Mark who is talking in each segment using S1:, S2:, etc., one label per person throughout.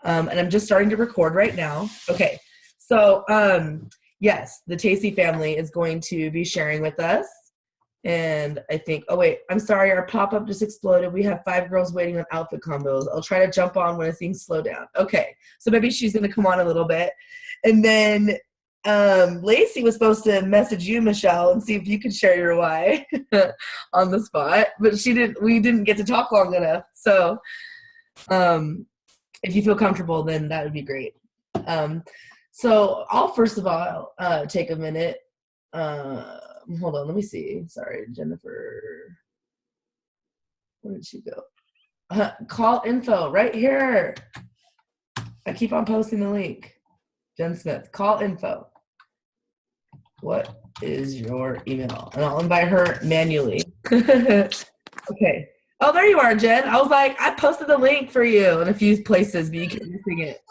S1: And I'm just starting to record right now. Okay, so yes, the Tacey family is going to be sharing with us. And I think, oh wait, I'm sorry, our pop-up just exploded. We have 5 girls waiting on outfit combos. I'll try to jump on when things slow down. Okay, so maybe she's gonna come on a little bit. And then Lacey was supposed to message you, Michelle, and see if you could share your why on the spot, but we didn't get to talk long enough. So if you feel comfortable, then that would be great. So I'll first of all take a minute. Hold on, let me see. Sorry, Jennifer. Where did she go? Call info right here. I keep on posting the link. Jen Smith, call info. What is your email? And I'll invite her manually. Okay. Oh, there you are, Jen. I was like, I posted the link for you in a few places, but you keep missing it.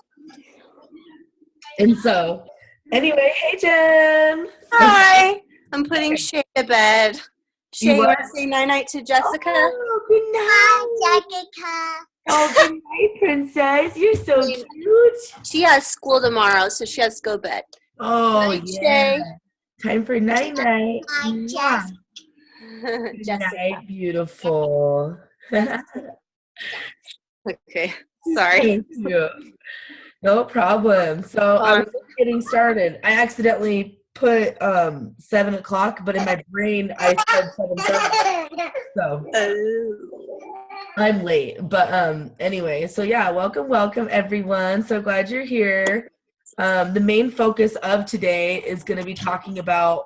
S1: And so, anyway, hey, Jen.
S2: Hi. I'm putting Shay to bed. Shay, you want to say night-night to Jessica?
S1: Oh, good night.
S3: Hi, Jessica.
S1: Oh, good night, princess. You're so cute.
S2: She has school tomorrow, so she has to go to bed.
S1: Oh,
S2: night,
S1: yeah.
S2: Shay.
S1: Time for night-night.
S3: Hi,
S1: Good
S2: Jessica.
S1: night, beautiful.
S2: Okay, sorry.
S1: No problem. So I was just getting started. I accidentally put 7 o'clock, but in my brain I said 7:30. So I'm late. But anyway, so yeah, welcome everyone. So glad you're here. The main focus of today is going to be talking about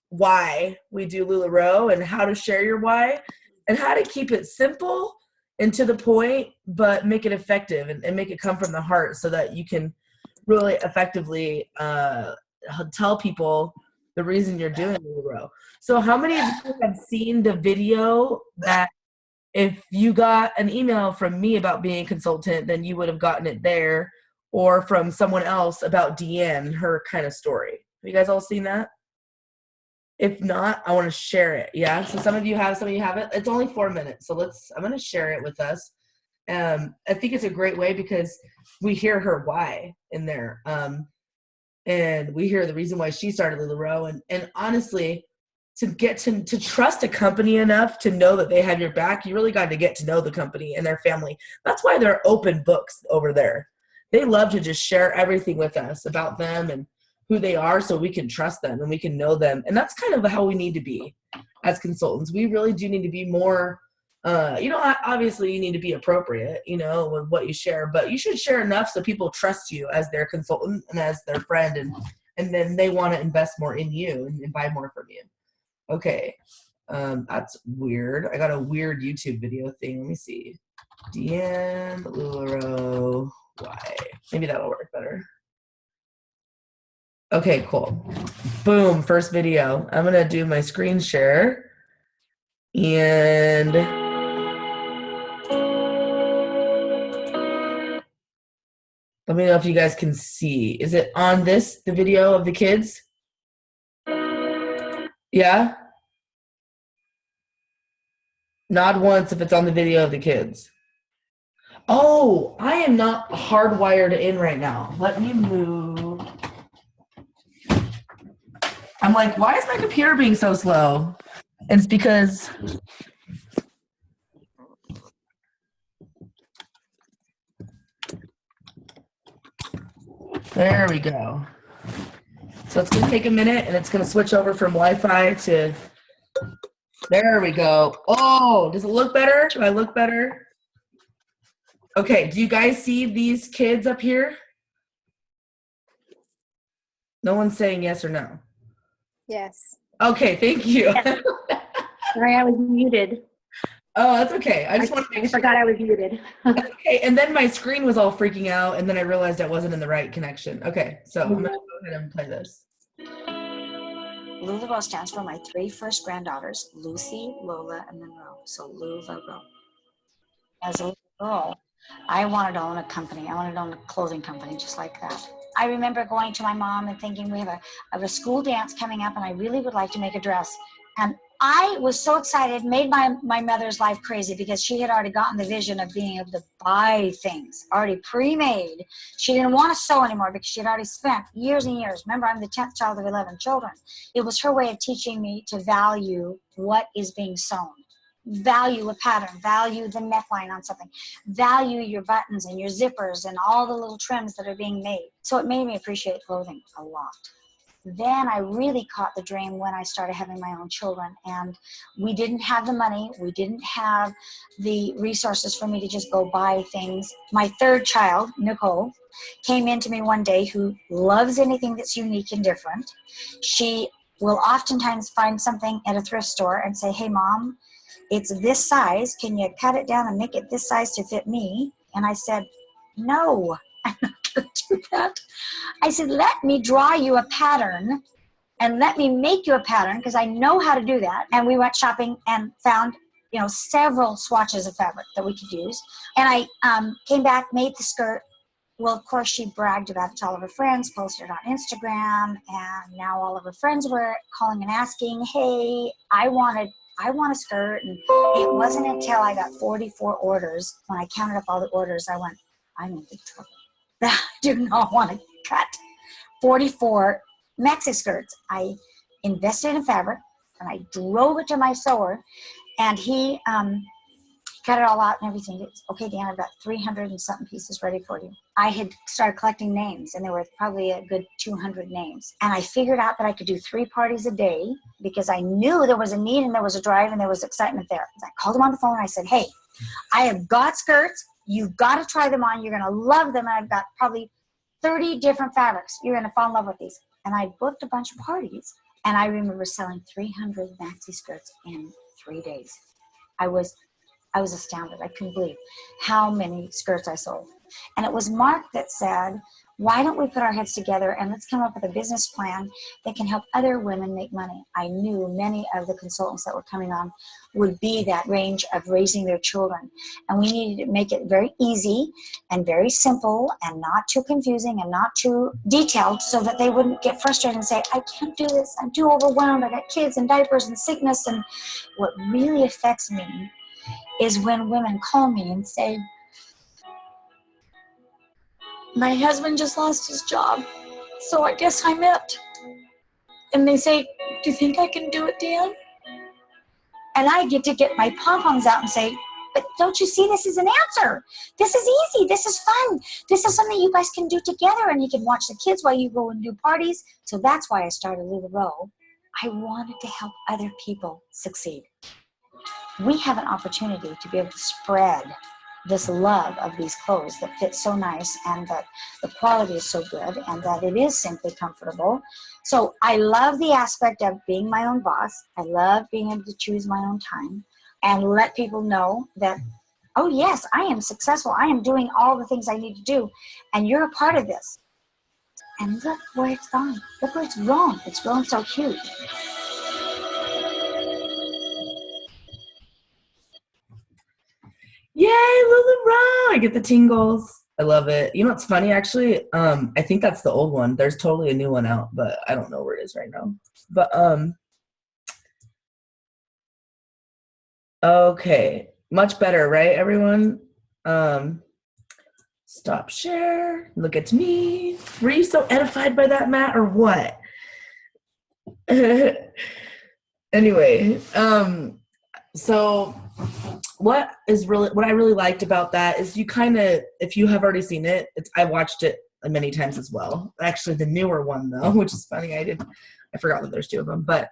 S1: why we do LulaBro and how to share your why and how to keep it simple and to the point, but make it effective and make it come from the heart so that you can really effectively tell people the reason you're doing LulaBro. So how many of you have seen the video that if you got an email from me about being a consultant, then you would have gotten it there, or from someone else about Deanne, her kind of story? Have you guys all seen that? If not, I want to share it. Yeah. So some of you have, some of you haven't. It's only 4 minutes. So I'm going to share it with us. I think it's a great way because we hear her why in there. And we hear the reason why she started LulaBro. And honestly, to get to trust a company enough to know that they have your back, you really got to get to know the company and their family. That's why they're open books over there. They love to just share everything with us about them and who they are so we can trust them and we can know them. And that's kind of how we need to be as consultants. We really do need to be more, obviously you need to be appropriate, with what you share, but you should share enough so people trust you as their consultant and as their friend, and then they want to invest more in you and buy more from you. Okay. That's weird. I got a weird YouTube video thing. Let me see. Deanne LulaBro. Why? Maybe that'll work better. Okay, cool. Boom, first video. I'm gonna do my screen share. And let me know if you guys can see. Is it on the video of the kids? Yeah? Nod once if it's on the video of the kids. Oh, I am not hardwired in right now. Let me move. I'm like, why is my computer being so slow? And it's because there we go. So it's gonna take a minute and it's gonna switch over from Wi-Fi to, there we go. Oh, does it look better? Do I look better? Okay, do you guys see these kids up here? No one's saying yes or no.
S2: Yes.
S1: Okay, thank you.
S4: Sorry, I was muted.
S1: Oh, that's okay. I just want to make sure.
S4: I forgot I was muted.
S1: That's okay. And then my screen was all freaking out, and then I realized I wasn't in the right connection. Okay, so I'm going to go ahead and play this.
S3: LulaBro stands for my 3 first granddaughters, Lucy, Lola, and Monroe. So LulaBro. As a little girl, I wanted to own a company. I wanted to own a clothing company just like that. I remember going to my mom and thinking, I have a school dance coming up, and I really would like to make a dress. And I was so excited, made my mother's life crazy because she had already gotten the vision of being able to buy things already pre-made. She didn't want to sew anymore because she had already spent years and years. Remember, I'm the 10th child of 11 children. It was her way of teaching me to value what is being sewn. Value a pattern, value the neckline on something, value your buttons and your zippers and all the little trims that are being made. So it made me appreciate clothing a lot. Then I really caught the dream when I started having my own children, and we didn't have the money, we didn't have the resources for me to just go buy things. My third child, Nicole, came into me one day, who loves anything that's unique and different. She will oftentimes find something at a thrift store and say, hey mom, it's this size, can you cut it down and make it this size to fit me? And I said, no, I'm not going to do that. I said, let me draw you a pattern and let me make you a pattern because I know how to do that. And we went shopping and found, several swatches of fabric that we could use. And I came back, made the skirt. Well, of course, she bragged about it to all of her friends, posted it on Instagram, and now all of her friends were calling and asking, hey, I want a skirt. And it wasn't until I got 44 orders, when I counted up all the orders, I went, I'm in big trouble. I do not want to cut 44 maxi skirts. I invested in fabric and I drove it to my sewer, and he cut it all out and everything. It's, okay, Dan, I've got 300 and something pieces ready for you. I had started collecting names, and there were probably a good 200 names. And I figured out that I could do 3 parties a day because I knew there was a need and there was a drive and there was excitement there. I called him on the phone and I said, hey, I have got skirts. You've got to try them on. You're going to love them. And I've got probably 30 different fabrics. You're going to fall in love with these. And I booked a bunch of parties. And I remember selling 300 maxi skirts in 3 days. I was astounded. I couldn't believe how many skirts I sold. And it was Mark that said, why don't we put our heads together and let's come up with a business plan that can help other women make money. I knew many of the consultants that were coming on would be that range of raising their children. And we needed to make it very easy and very simple and not too confusing and not too detailed so that they wouldn't get frustrated and say, I can't do this. I'm too overwhelmed. I got kids and diapers and sickness. And what really affects me is when women call me and say, my husband just lost his job, so I guess I'm it. And they say, do you think I can do it, Dan? And I get to get my pom-poms out and say, but don't you see this is an answer? This is easy. This is fun. This is something you guys can do together, and you can watch the kids while you go and do parties. So that's why I started LulaBro. I wanted to help other people succeed. We have an opportunity to be able to spread this love of these clothes that fit so nice and that the quality is so good and that it is simply comfortable. So I love the aspect of being my own boss. I love being able to choose my own time and let people know that, oh yes, I am successful. I am doing all the things I need to do, and you're a part of this. And look where it's gone. Look where it's grown. It's grown so huge.
S1: Yay, LulaBro! I get the tingles. I love it. You know what's funny, actually? I think that's the old one. There's totally a new one out, but I don't know where it is right now. But, okay. Much better, right, everyone? Stop share. Look at me. Were you so edified by that, Matt, or what? Anyway, so what I really liked about that is you kind of, if you have already seen it, I watched it many times as well. Actually, the newer one though, which is funny. I forgot that there's 2 of them, but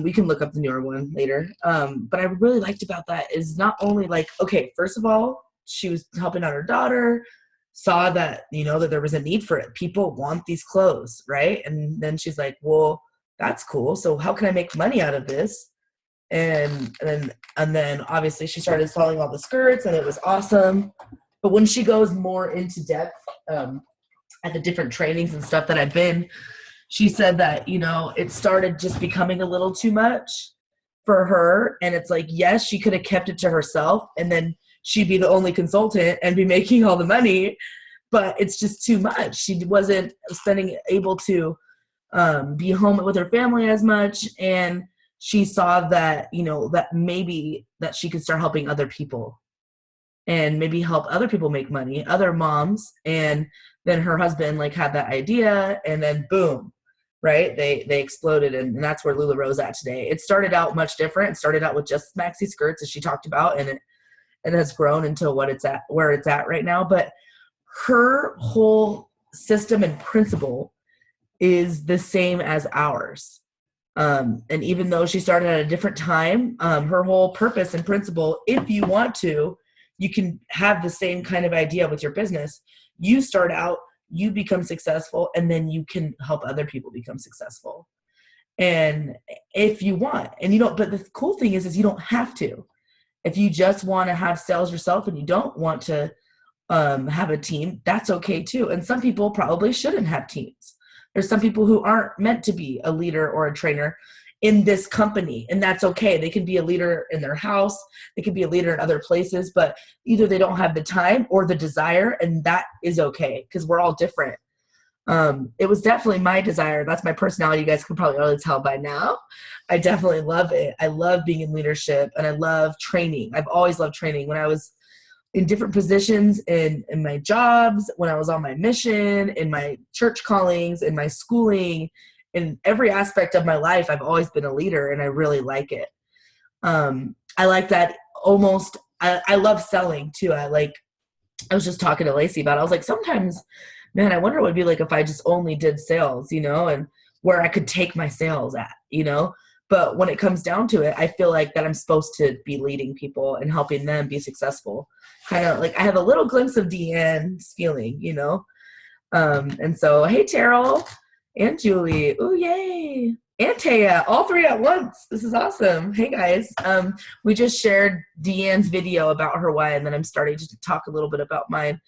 S1: we can look up the newer one later. But I really liked about that is not only like, okay, first of all, she was helping out her daughter, saw that, that there was a need for it. People want these clothes, right? And then she's like, well, that's cool. So how can I make money out of this? And then obviously she started selling all the skirts, and it was awesome. But when she goes more into depth at the different trainings and stuff that I've been, she said that, it started just becoming a little too much for her. And it's like, yes, she could have kept it to herself, and then she'd be the only consultant and be making all the money, but it's just too much. She wasn't able to be home with her family as much, and she saw that, that maybe that she could start helping other people and maybe help other people make money, other moms. And then her husband like had that idea, and then boom, right? They exploded, and that's where LulaBro's at today. It started out much different. It started out with just maxi skirts, as she talked about, and it has grown into where it's at right now. But her whole system and principle is the same as ours. And even though she started at a different time, her whole purpose and principle, if you want to, you can have the same kind of idea with your business. You start out, you become successful, and then you can help other people become successful. And if you want, and you don't, but the cool thing is you don't have to. If you just want to have sales yourself and you don't want to have a team, that's okay too. And some people probably shouldn't have teams. There's some people who aren't meant to be a leader or a trainer in this company, and that's okay. They can be a leader in their house. They can be a leader in other places, but either they don't have the time or the desire, and that is okay because we're all different. It was definitely my desire. That's my personality. You guys can probably already tell by now. I definitely love it. I love being in leadership, and I love training. I've always loved training. When I was in different positions in my jobs, when I was on my mission, in my church callings, in my schooling, in every aspect of my life, I've always been a leader, and I really like it. I like that almost, I love selling too. I was just talking to Lacey about it. I was like, sometimes, man, I wonder what it'd be like if I just only did sales, and where I could take my sales at, But when it comes down to it, I feel like that I'm supposed to be leading people and helping them be successful. Kind of like I have a little glimpse of Deanne's feeling, And so, hey, Terrell and Julie. Ooh, yay. And Taya, all three at once. This is awesome. Hey, guys. We just shared Deanne's video about her why, and then I'm starting to talk a little bit about mine.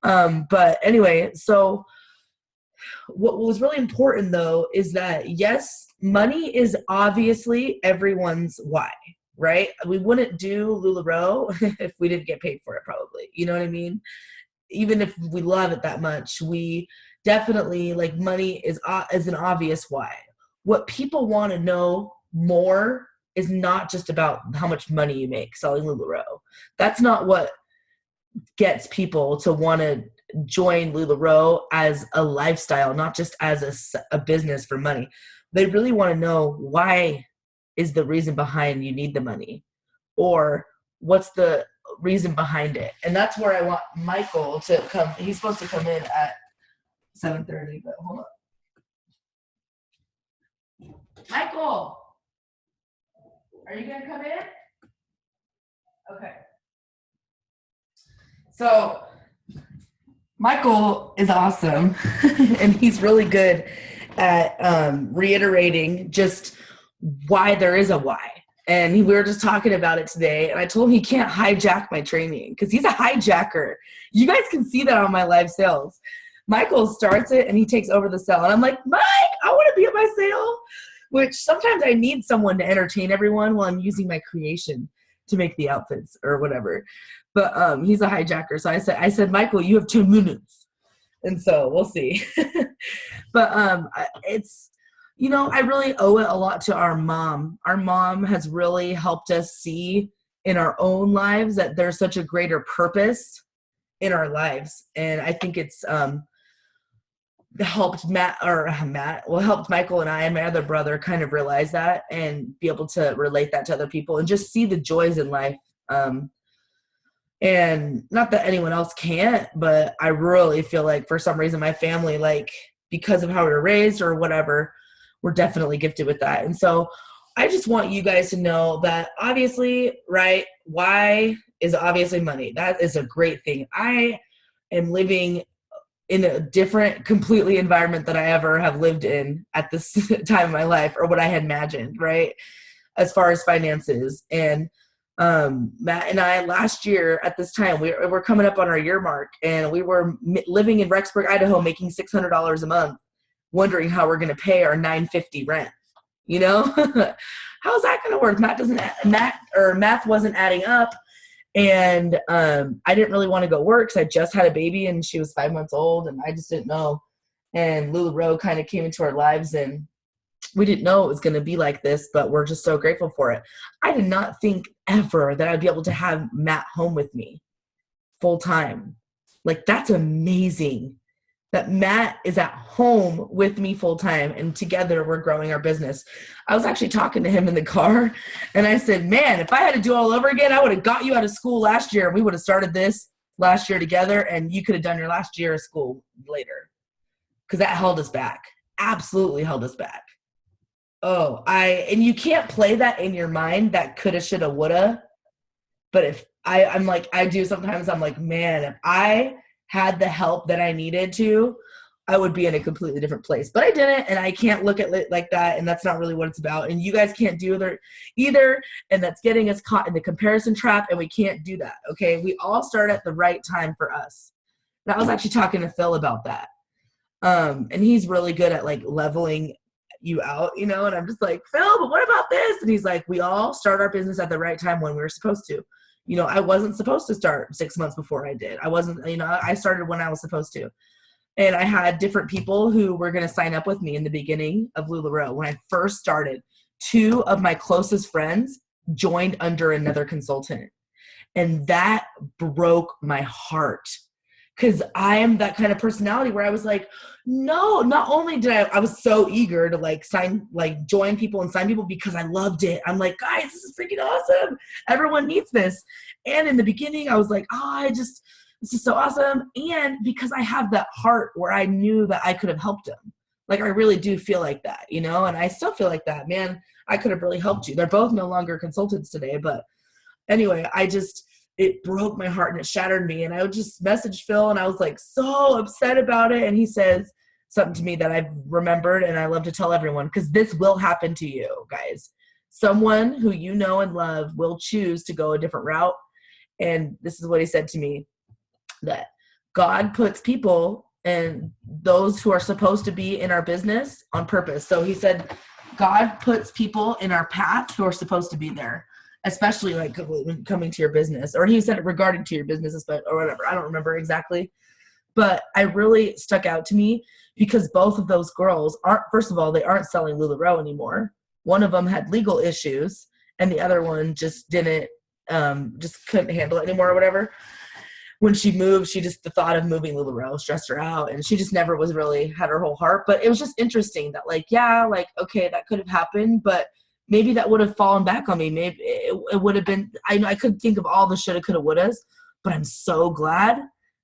S1: But anyway, so what was really important, though, is that, yes, money is obviously everyone's why, right? We wouldn't do LulaBro if we didn't get paid for it, probably. You know what I mean? Even if we love it that much, we definitely, money is an obvious why. What people want to know more is not just about how much money you make selling LulaBro. That's not what gets people to want to join LulaBro as a lifestyle, not just as a business for money. They really want to know why is the reason behind you need the money, or what's the reason behind it. And that's where I want Michael to come. He's supposed to come in at 7:30, but hold on. Michael, are you going to come in? Okay. So Michael is awesome, and he's really good at reiterating just why there is a why. And we were just talking about it today, and I told him he can't hijack my training because he's a hijacker. You guys can see that on my live sales. Michael starts it, and he takes over the sale. And I'm like, Mike, I want to be at my sale, which sometimes I need someone to entertain everyone while I'm using my creation to make the outfits or whatever. But he's a hijacker. So I said, Michael, you have 2 minutes. And so we'll see. But it's, I really owe it a lot to our mom. Our mom has really helped us see in our own lives that there's such a greater purpose in our lives. And I think it's helped helped Michael and I and my other brother kind of realize that and be able to relate that to other people and just see the joys in life. And not that anyone else can't, but I really feel like for some reason my family, because of how we were raised or whatever, we're definitely gifted with that. And so I just want you guys to know that obviously, right, why is obviously money. That is a great thing. I am living in a different, completely environment than I ever have lived in at this time of my life, or what I had imagined, right, as far as finances. And Matt and I last year at this time, we're coming up on our year mark, and we were living in Rexburg, Idaho, making $600 a month, wondering how we're going to pay our $950 rent. How's that going to work? Math wasn't adding up. And I didn't really want to go work because I just had a baby and she was 5 months old, and I just didn't know. And LulaBro kind of came into our lives, and we didn't know it was going to be like this, but we're just so grateful for it. I did not think ever that I'd be able to have Matt home with me full time. Like, that's amazing that Matt is at home with me full time, and together we're growing our business. I was actually talking to him in the car, and I said, man, if I had to do it all over again, I would have got you out of school last year, and we would have started this last year together, and you could have done your last year of school later. Because that held us back. Absolutely held us back. And you can't play that in your mind, that coulda, shoulda, woulda. But if I'm like, I do sometimes, I'm like, man, if I had the help that I needed to, I would be in a completely different place. But I didn't, and I can't look at it like that, and that's not really what it's about. And you guys can't do either, and that's getting us caught in the comparison trap, and we can't do that, okay? We all start at the right time for us. And I was actually talking to Phil about that. And he's really good at like leveling you out, and I'm just like, Phil, but what about this? And he's like, we all start our business at the right time when we were supposed to. I wasn't supposed to start 6 months before I did. I wasn't, I started when I was supposed to. And I had different people who were going to sign up with me in the beginning of LulaBro. When I first started, 2 of my closest friends joined under another consultant. And that broke my heart. Because I am that kind of personality where I was like, no, not only did I was so eager to join people and sign people because I loved it. I'm like, guys, this is freaking awesome. Everyone needs this. And in the beginning, I was like, this is so awesome. And because I have that heart where I knew that I could have helped them. Like, I really do feel like that, and I still feel like that, man, I could have really helped you. They're both no longer consultants today. But anyway, it broke my heart and it shattered me. And I would just message Phil, and I was like so upset about it. And he says something to me that I've remembered, and I love to tell everyone, because this will happen to you guys. Someone who you know and love will choose to go a different route. And this is what he said to me, that God puts people and those who are supposed to be in our business on purpose. So he said, God puts people in our path who are supposed to be there, especially like when coming to your business. Or he said it regarding to your business, or whatever. I don't remember exactly. But I really stuck out to me because both of those girls first of all, they aren't selling LulaBro anymore. One of them had legal issues, and the other one just couldn't handle it anymore or whatever. When she moved, the thought of moving LulaBro stressed her out, and she just never was really had her whole heart. But it was just interesting that okay, that could have happened, but maybe that would have fallen back on me. Maybe it would have been, I could think of all the shoulda, coulda, wouldas, but I'm so glad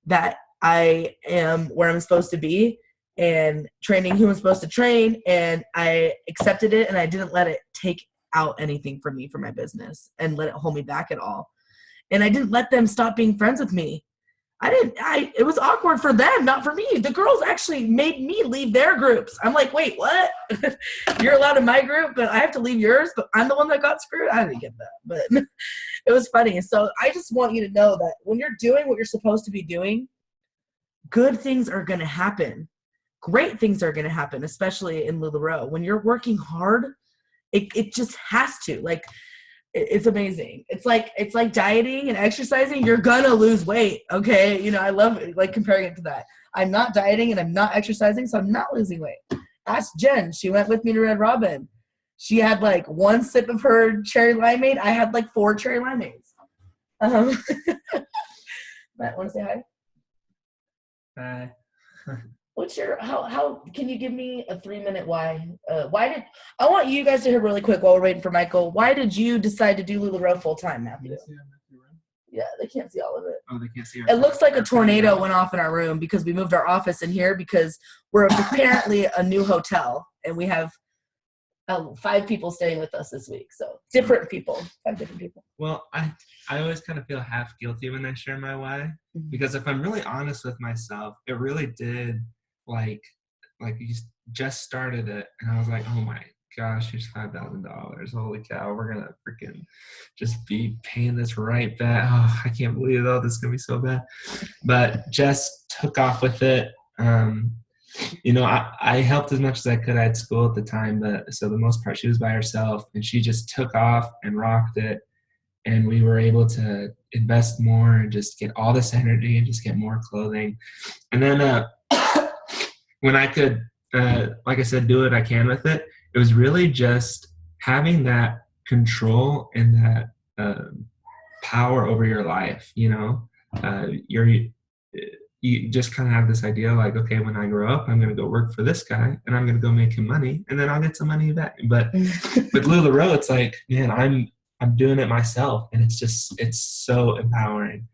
S1: that I am where I'm supposed to be and training who I'm supposed to train. And I accepted it, and I didn't let it take out anything from me for my business and let it hold me back at all. And I didn't let them stop being friends with me. It was awkward for them, not for me. The girls actually made me leave their groups. I'm like, wait, what? You're allowed in my group, but I have to leave yours, but I'm the one that got screwed? I didn't get that, but it was funny. So I just want you to know that when you're doing what you're supposed to be doing, good things are going to happen. Great things are going to happen, especially in LulaBro. When you're working hard, it just has to. Like, it's amazing. It's like dieting and exercising. You're gonna lose weight, okay? I love like comparing it to that. I'm not dieting and I'm not exercising, so I'm not losing weight. Ask Jen. She went with me to Red Robin. She had like 1 sip of her cherry limeade. I had like 4 cherry limeades. Matt, want to say hi?
S5: Hi.
S1: What's your how can you give me a 3-minute why? I want you guys to hear really quick while we're waiting for Michael. Why did you decide to do LulaBro full time, Matthew? Yeah, they can't see all of it.
S5: Oh, they can't see.
S1: It looks like a tornado went off in our room because we moved our office in here because we're apparently a new hotel, and we have 5 people staying with us this week. So 5 different people.
S5: Well, I always kind of feel half guilty when I share my why, because if I'm really honest with myself, it really did like you just started it, and I was like, oh my gosh, here's $5,000. Holy cow, we're gonna freaking just be paying this right back. Oh, I can't believe it. This is gonna be so bad. But Jess took off with it. I helped as much as I could. I had school at the time, but so the most part she was by herself, and she just took off and rocked it. And we were able to invest more and just get all this energy and just get more clothing. And then when I could, like I said, do what I can with it, it was really just having that control and that power over your life. You just kind of have this idea like, okay, when I grow up, I'm going to go work for this guy and I'm going to go make him money and then I'll get some money back. But with LulaBro, it's like, man, I'm doing it myself, and it's so empowering.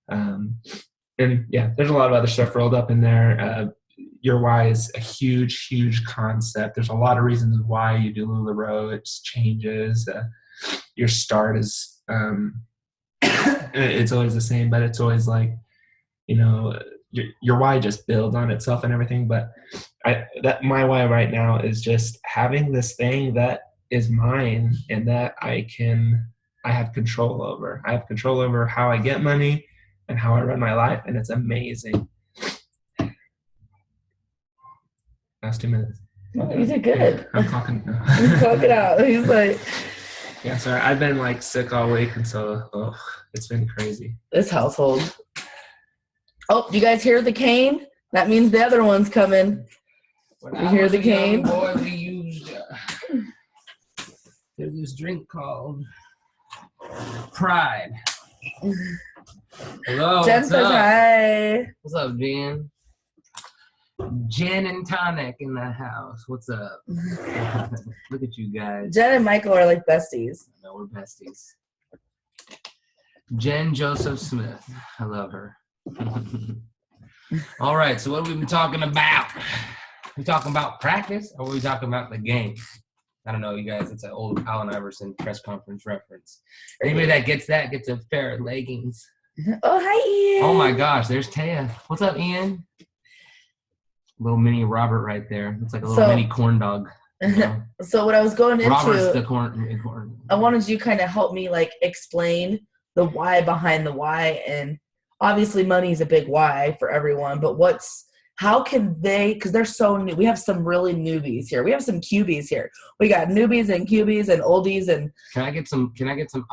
S5: And yeah, there's a lot of other stuff rolled up in there. Your why is a huge concept. There's a lot of reasons why you do LulaBro. It changes. Your start is it's always the same, but it's always like, your why just builds on itself and everything. But my why right now is just having this thing that is mine and that I have control over. I have control over how I get money and how I run my life, and it's amazing. Last 2 minutes.
S1: Oh, you did good.
S5: I'm talking.
S1: He's talking out. He's like,
S5: yeah, sorry. I've been like sick all week, and so it's been crazy.
S1: This household. Oh, you guys hear the cane? That means the other one's coming. You hear the cane?
S6: Boy, we used there's this drink called Pride. Hello.
S1: Jen
S6: what's
S1: says
S6: up?
S1: hi.
S6: What's up, Jen? Jen and Tonic in the house. What's up? Look at you guys.
S1: Jen and Michael are like besties.
S6: I know we're besties. Jen Joseph Smith. I love her. All right, so what have we been talking about? We talking about practice, or are we talking about the game? I don't know, you guys. It's an old Allen Iverson press conference reference. Anybody that gets a pair of leggings.
S1: Oh, hi, Ian.
S6: Oh my gosh, there's Taya. What's up, Ian? Little mini Robert right there. It's like a little mini corn dog. You know?
S1: So what I was going into,
S6: Robert's the corn.
S1: I wanted you to kind of help me like explain the why behind the why. And obviously money is a big why for everyone, but how can they, because they're so new, we have some really newbies here. We have some QBs here. We got newbies and QBs and oldies. And
S6: Can I get some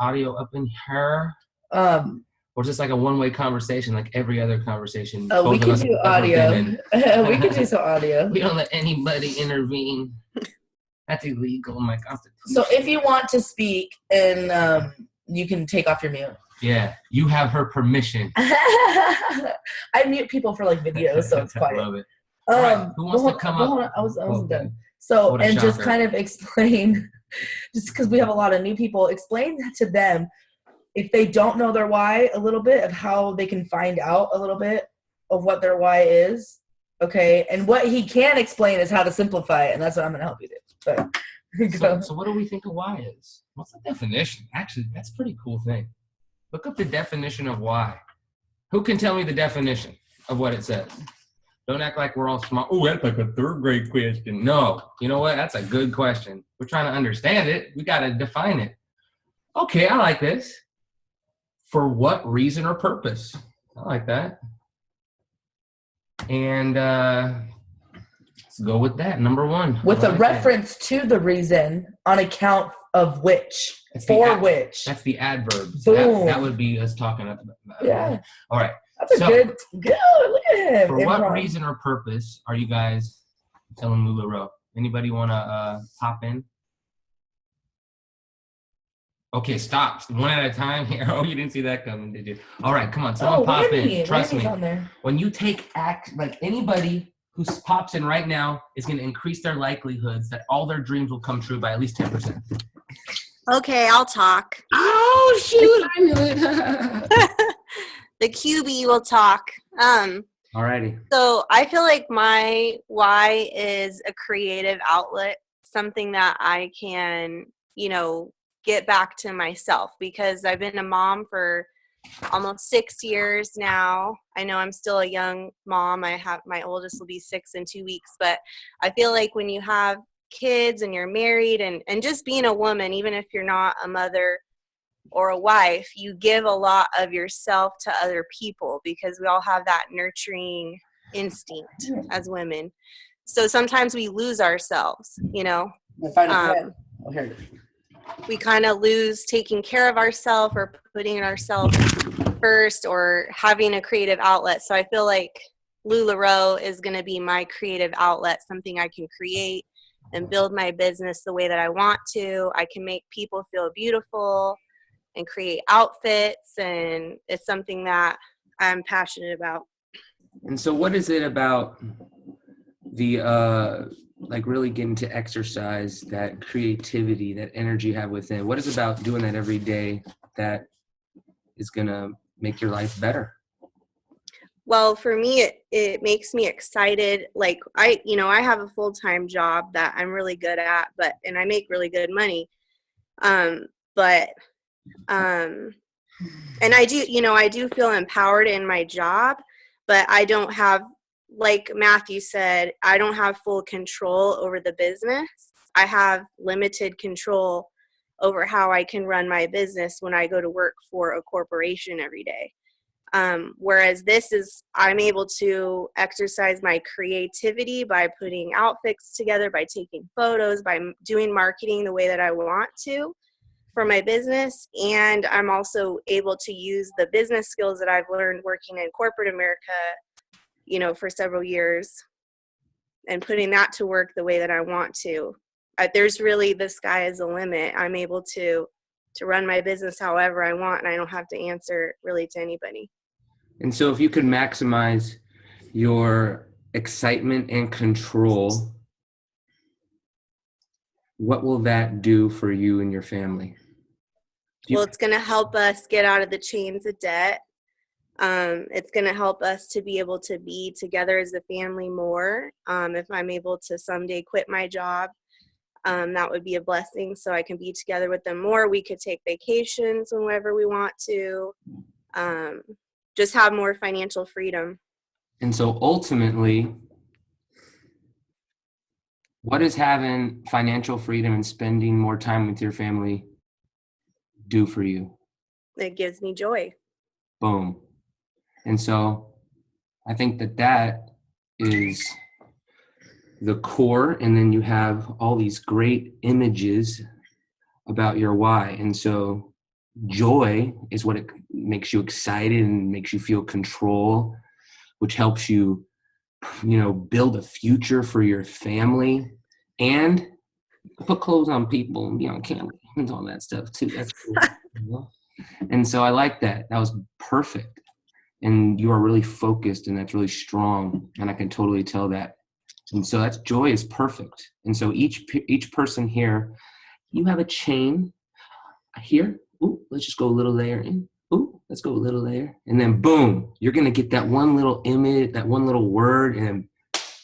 S6: audio up in here? Or just like a one-way conversation, like every other conversation.
S1: Oh, we can do audio. We can do some audio.
S6: We don't let anybody intervene. That's illegal in my constitution.
S1: So if you want to speak, and you can take off your mute.
S6: Yeah, you have her permission.
S1: I mute people for like videos, so it's quiet.
S6: I love it. All right, who wants to come up?
S1: Hold on, I wasn't done. So,
S6: What a
S1: and just
S6: shocker.
S1: kind of explain, just because we have a lot of new people, explain that to them if they don't know their why, a little bit of how they can find out a little bit of what their why is. Okay, and what he can explain is how to simplify it, and that's what I'm going to help you do.
S6: So what do we think a why is? What's the definition? Actually, that's a pretty cool thing. Look up the definition of why. Who can tell me the definition of what it says? Don't act like we're all smart. Oh, that's like a third grade question. No. You know what? That's a good question. We're trying to understand it. We got to define it. Okay, I like this. For what reason or purpose? I like that. And let's go with that. Number one.
S1: With a reference to the reason on account of which. Which.
S6: That's the adverb.
S1: Boom.
S6: That would be us talking about.
S1: Yeah.
S6: All right.
S1: That's a good. Look at him.
S6: For what reason or purpose are you guys telling LulaBro? Anybody want to pop in? Okay, stop. One at a time here. Oh, you didn't see that coming, did you? All right, come on. Someone pop in. Trust me.
S1: On there.
S6: When you take like anybody who pops in right now is going to increase their likelihoods that all their dreams will come true by at least 10%.
S2: Okay, I'll talk.
S6: Oh, shoot. I knew it.
S2: The QB will talk.
S6: Alrighty.
S2: So I feel like my why is a creative outlet, something that I can, get back to myself, because I've been a mom for almost 6 years now. I know I'm still a young mom. My oldest will be 6 in 2 weeks, but I feel like when you have kids and you're married and just being a woman, even if you're not a mother or a wife, you give a lot of yourself to other people, because we all have that nurturing instinct as women. So sometimes we lose ourselves, we kind of lose taking care of ourselves or putting ourselves first or having a creative outlet. So I feel like LulaBro is going to be my creative outlet, something I can create and build my business the way that I want to. I can make people feel beautiful and create outfits, and it's something that I'm passionate about.
S6: And so what is it about the like really getting to exercise, that creativity, that energy you have within? What is it about doing that every day that is gonna make your life better?
S2: Well, for me, it makes me excited. Like I have a full-time job that I'm really good at, and I make really good money. And I do feel empowered in my job, but I don't have, like Matthew said, I don't have full control over the business. I have limited control over how I can run my business when I go to work for a corporation every day. Whereas I'm able to exercise my creativity by putting outfits together, by taking photos, by doing marketing the way that I want to for my business. And I'm also able to use the business skills that I've learned working in corporate America, for several years, and putting that to work the way that I want to. There's really, the sky is the limit. I'm able to run my business however I want, and I don't have to answer really to anybody.
S6: And so if you could maximize your excitement and control, what will that do for you and your family?
S2: Well, it's going to help us get out of the chains of debt. It's going to help us to be able to be together as a family more. If I'm able to someday quit my job, that would be a blessing, so I can be together with them more. We could take vacations whenever we want to. Just have more financial freedom.
S6: And so ultimately, what does having financial freedom and spending more time with your family do for you?
S2: It gives me joy.
S6: Boom. And so I think that is the core. And then you have all these great images about your why. And so joy is what it makes you excited and makes you feel control, which helps you, build a future for your family and put clothes on people and be on camera and all that stuff too. That's cool. And so I like that. That was perfect. And you are really focused, and that's really strong. And I can totally tell that. And so that's joy is perfect. And so each person here, you have a chain here. Ooh, let's just go a little layer in. Ooh, let's go a little layer. And then boom, you're going to get that one little image, that one little word, and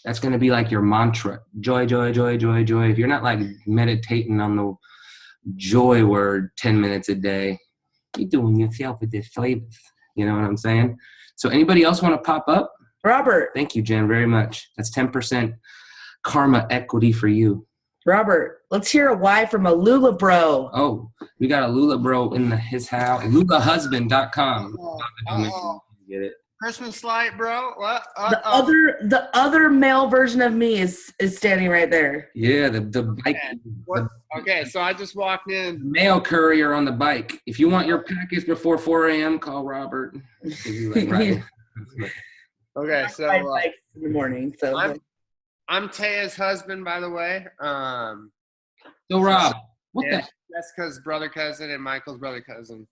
S6: that's going to be like your mantra. Joy, joy, joy, joy, joy. If you're not like meditating on the joy word 10 minutes a day, you're doing yourself a disservice. You know what I'm saying? So anybody else want to pop up?
S1: Robert.
S6: Thank you, Jen, very much. That's 10% karma equity for you.
S1: Robert, let's hear a why from a LulaBro.
S6: Oh, we got a LulaBro in his house. LulaHusband.com. Get it?
S7: Christmas light, bro. What?
S1: The other male version of me is standing right there.
S6: Yeah, the bike.
S7: Okay, so I just walked in.
S6: Mail courier on the bike. If you want your package before 4 a.m., call Robert.
S7: Okay, so
S1: I ride bikes in the morning. So
S7: I'm Taya's husband, by the way.
S6: So Rob,
S7: Jessica's brother cousin and Michael's brother cousin.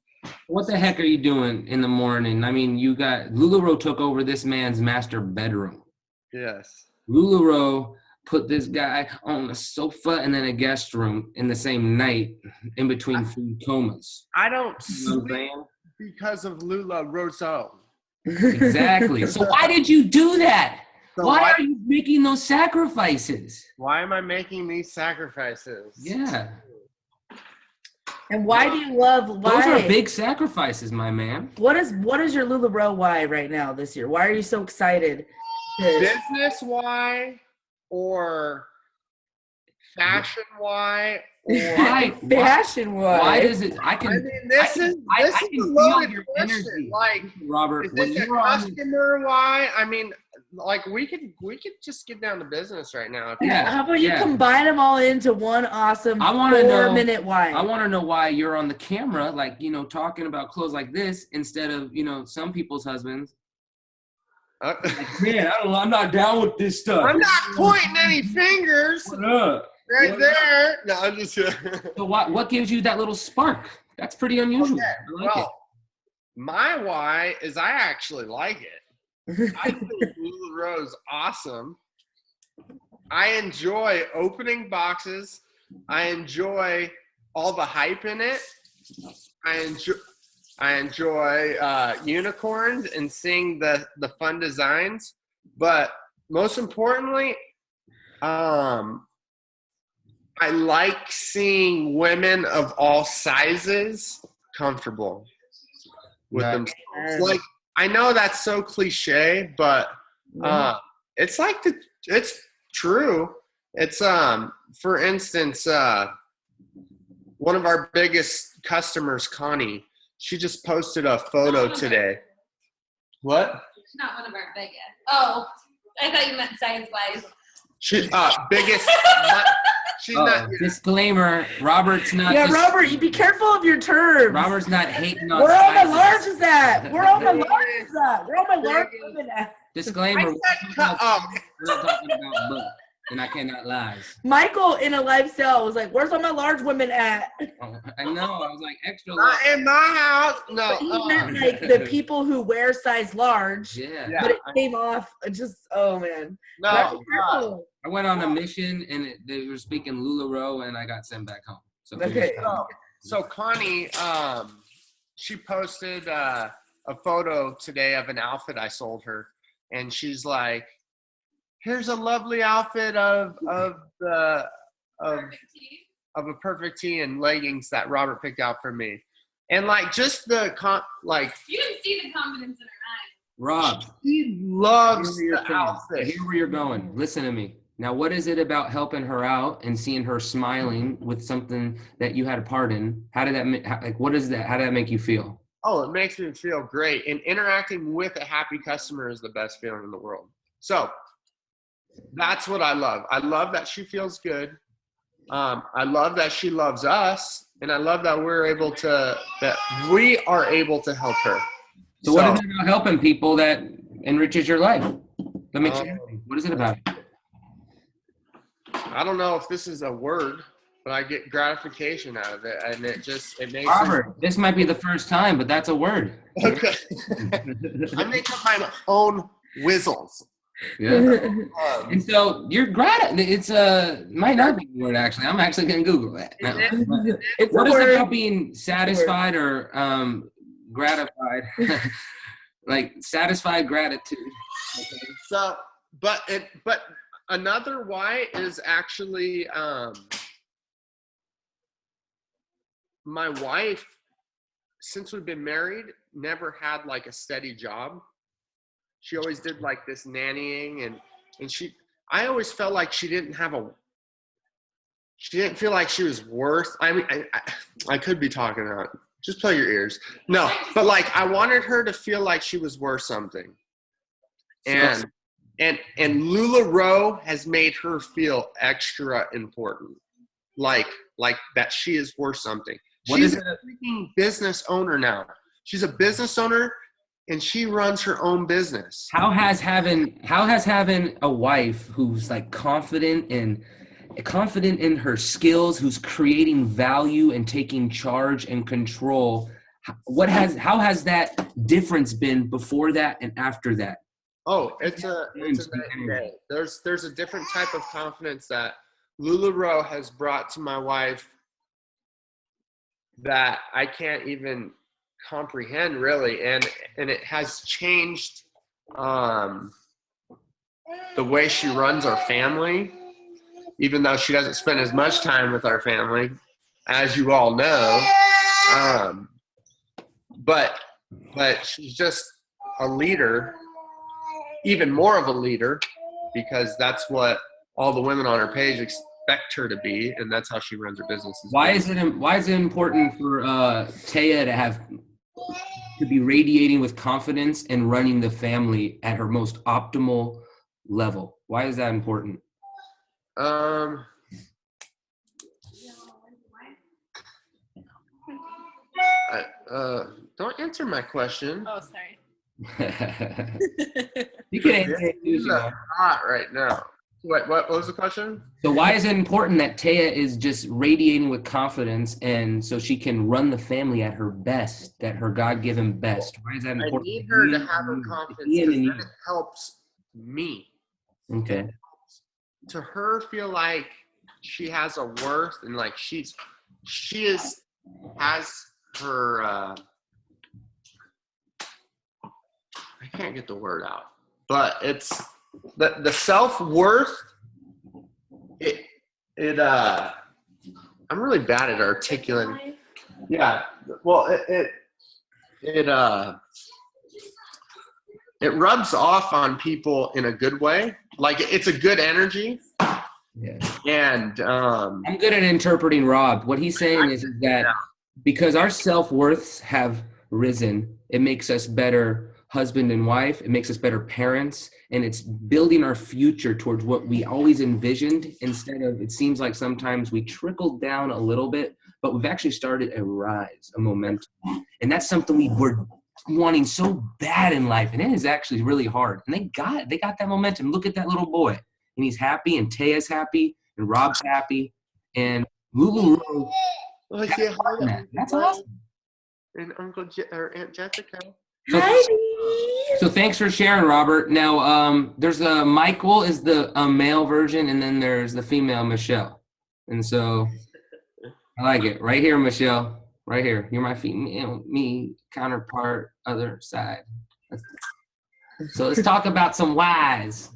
S6: What the heck are you doing in the morning? I mean, you got LulaBro took over this man's master bedroom.
S7: Yes.
S6: LulaBro put this guy on a sofa and then a guest room in the same night in between food comas.
S7: I don't
S6: You know what I'm
S7: sleep
S6: saying?
S7: because of LulaBro.
S6: Exactly. So why did you do that?
S7: So
S6: why are you making those sacrifices?
S7: Why am I making these sacrifices?
S6: Yeah.
S1: And why do you love?
S6: Those are big sacrifices, my man.
S1: What is your LulaBro why right now this year? Why are you so excited?
S7: Business why, or fashion why, or
S1: fashion why?
S6: Why does it?
S7: This is a loaded question. Like,
S6: Robert,
S7: is this a customer why? I mean, like we could just get down to business right now.
S1: How about you combine them all into one awesome 4-minute why?
S6: I want to know why you're on the camera, like, talking about clothes like this instead of, some people's husbands. Like, man, I'm not down with this stuff.
S7: I'm not pointing any fingers.
S6: What up?
S7: right there. No, I'm just.
S6: So what gives you that little spark? That's pretty unusual.
S7: Okay,
S6: I like it.
S7: well, my why is I actually like it. I think LulaBro's awesome. I enjoy opening boxes. I enjoy all the hype in it. I enjoy unicorns and seeing the fun designs. But most importantly, I like seeing women of all sizes comfortable with
S6: Nice.
S7: themselves. Like, I know that's so cliche, but it's like it's true. It's for instance, one of our biggest customers, Connie, she just posted a photo today. What?
S8: Not one of our biggest. Oh, I thought you meant size-wise.
S7: She biggest. She's not.
S6: Disclaimer: Robert's not.
S1: Yeah, Robert, you be careful of your terms.
S6: Robert's not hating on.
S1: Where all my
S6: sizes.
S1: larges at? Where all my larges at? Where all my large women at?
S6: Disclaimer: we're not talking about book, and I cannot lies.
S1: Michael in a live cell was like, "Where's all my large women at?"
S6: I know. I was like extra.
S7: Not in my house.
S1: But
S7: No.
S1: he meant like the people who wear size large.
S6: Yeah.
S1: But it came off just, oh man.
S7: No.
S1: Be careful.
S6: I went on a mission, and they were speaking LulaBro, and I got sent back home. So
S1: Okay.
S7: So Connie, she posted a photo today of an outfit I sold her, and she's like, "Here's a lovely outfit of a perfect tee and leggings that Robert picked out for me," and like just the
S8: You didn't see the confidence in her
S6: Rob,
S7: she loves
S6: hear
S7: the outfit.
S6: Hear where you're going. Listen to me. Now, what is it about helping her out and seeing her smiling with something that you had a part in? How did that what is that? How did that make you feel?
S7: Oh, it makes me feel great. And interacting with a happy customer is the best feeling in the world. So that's what I love. I love that she feels good. I love that she loves us. And I love that we are able to help her.
S6: So what is it about helping people that enriches your life? That makes you happy? What is it about?
S7: I don't know if this is a word, but I get gratification out of it, and it makes
S6: Robert, this might be the first time, but that's a word.
S7: Okay. I make up my own whistles.
S6: Yeah. And so you're it's might not be a word actually. I'm actually gonna Google that. Now.
S1: It's
S6: What
S1: a
S6: is it
S1: word.
S6: about being satisfied or gratified? Like satisfied gratitude. Okay.
S7: So, but another why is actually my wife, since we've been married, never had like a steady job. She always did like this nannying and I always felt like she didn't feel like she was worth, I mean, I could be talking about, just play your ears. No, but like I wanted her to feel like she was worth something. And LulaBro has made her feel extra important. Like that she is worth something. She's a freaking business owner now. She's a business owner and she runs her own business.
S6: How has having a wife who's like confident in her skills, who's creating value and taking charge and control, how has that difference been before that and after that?
S7: Oh, it's a night and day. There's a different type of confidence that LulaBro has brought to my wife that I can't even comprehend really, and it has changed the way she runs our family, even though she doesn't spend as much time with our family, as you all know. But she's just a leader. Even more of a leader, because that's what all the women on her page expect her to be, and that's how she runs her business.
S6: Why is it important for Taya to be radiating with confidence and running the family at her most optimal level? Why is that important?
S7: Don't answer my question.
S8: Oh, sorry.
S6: You can answer it too,
S7: It's hot right now. What was the question?
S6: So why is it important that Taya is just radiating with confidence and so she can run the family at her best, at her God-given best? Why is that
S7: I
S6: important?
S7: need her to have her confidence because then it helps me.
S6: Okay.
S7: To her feel like she has a worth and like has her I can't get the word out, but it's the self-worth. I'm really bad at articulating. Yeah, well, it rubs off on people in a good way. Like it's a good energy.
S6: Yeah.
S7: And
S6: I'm good at interpreting Rob. What he's saying is that because our self-worths have risen, it makes us better husband and wife. It makes us better parents. And it's building our future towards what we always envisioned instead of, it seems like sometimes we trickled down a little bit, but we've actually started a rise, a momentum. And that's something we were wanting so bad in life. And it is actually really hard. And they got that momentum. Look at that little boy. And he's happy, and Taya's happy, and Rob's happy, and LulaBro. That's awesome.
S7: And Aunt Jessica.
S6: So thanks for sharing, Robert. Now, there's a Michael is the male version, and then there's the female Michelle. And so I like it. Right here, Michelle. Right here. You're my female, me counterpart, other side. So let's talk about some whys.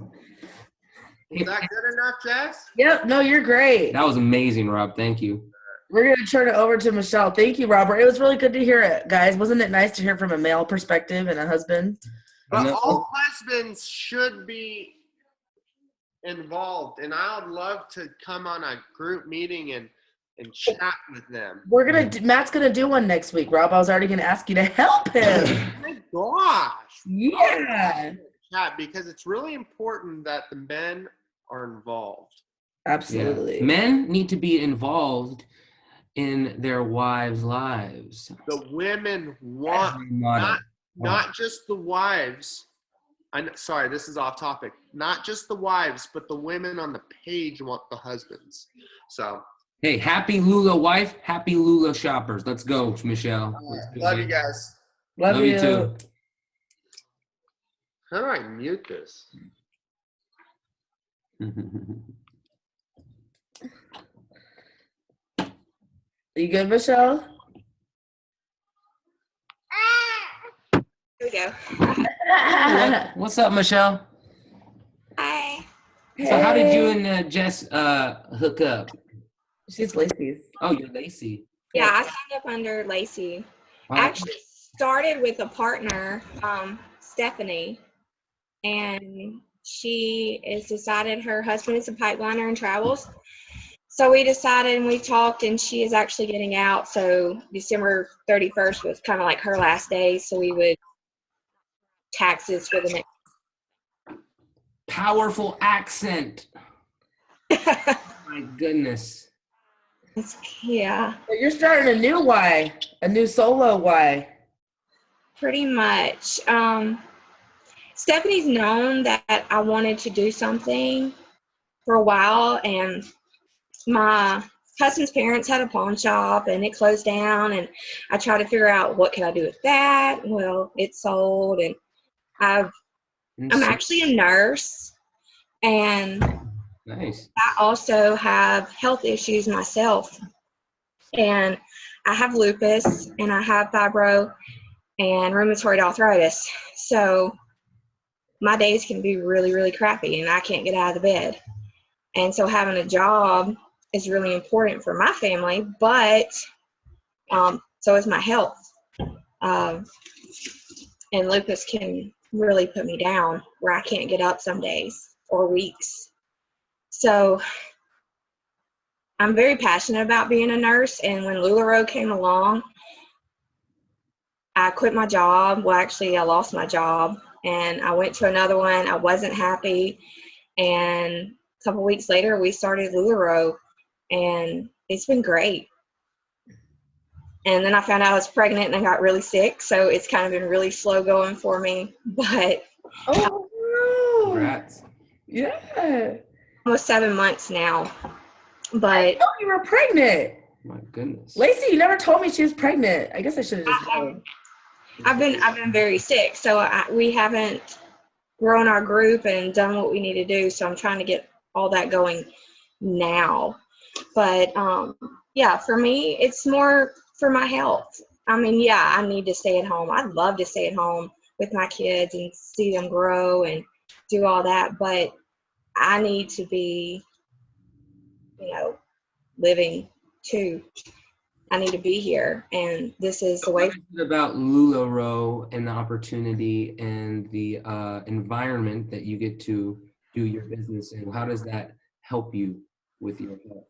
S7: Is that good enough, Jess?
S1: Yep. No, you're great.
S6: That was amazing, Rob. Thank you.
S1: We're going to turn it over to Michelle. Thank you, Robert. It was really good to hear it, guys. Wasn't it nice to hear from a male perspective and a husband?
S7: But all husbands should be involved. And I would love to come on a group meeting and chat with them.
S1: Matt's going to do one next week, Rob. I was already going to ask you to help him.
S7: My gosh.
S1: Yeah.
S7: Chat, because it's really important that the men are involved.
S1: Absolutely.
S6: Yeah. Men need to be involved in their wives' lives.
S7: The women want not just the wives. Sorry, this is off topic. Not just the wives, but the women on the page want the husbands. So
S6: hey, happy Lula wife, happy Lula shoppers. Let's go, Michelle.
S7: Love you guys.
S1: Love you
S6: too.
S7: How do I mute this?
S1: You good, Michelle?
S2: Here we go.
S6: What's up, Michelle?
S2: Hi.
S6: So how did you and Jess hook up?
S1: She's Lacey's.
S6: Oh, you're Lacey.
S2: Yeah, I signed up under Lacey.
S6: Wow.
S2: I actually started with a partner, Stephanie, and she has decided her husband is a pipeliner and travels. So we decided and we talked, and she is actually getting out. So December 31st was kind of like her last day. So we would taxes for the next.
S6: Powerful accent. My goodness.
S2: Yeah.
S1: So you're starting a new Y, a new solo Y.
S2: Pretty much. Stephanie's known that I wanted to do something for a while, and my husband's parents had a pawn shop and it closed down, and I tried to figure out what could I do with that. Well, it sold, and I'm actually a nurse, and
S6: nice.
S2: I also have health issues myself, and I have lupus, and I have fibro and rheumatoid arthritis. So my days can be really, really crappy, and I can't get out of the bed. And so having a job is really important for my family, but so is my health. And lupus can really put me down where I can't get up some days or weeks. So I'm very passionate about being a nurse, and when LulaBro came along, I quit my job. Well, actually, I lost my job, and I went to another one. I wasn't happy, and a couple weeks later, we started LulaBro, and it's been great. And then I found out I was pregnant, and I got really sick, so it's kind of been really slow going for me. But
S1: oh,
S6: congrats.
S1: Yeah.
S9: almost 7 months now.
S1: I
S9: But
S1: know you were pregnant.
S6: My goodness.
S1: Lacey, you never told me she was pregnant. I guess I should have just known.
S9: I've been very sick, so we haven't grown our group and done what we need to do. So I'm trying to get all that going now. But yeah, for me, it's more for my health. I mean, yeah, I need to stay at home. I'd love to stay at home with my kids and see them grow and do all that. But I need to be, living too. I need to be here, and this is the way.
S6: What is it about LulaBro and the opportunity and the environment that you get to do your business in? How does that help you with your health?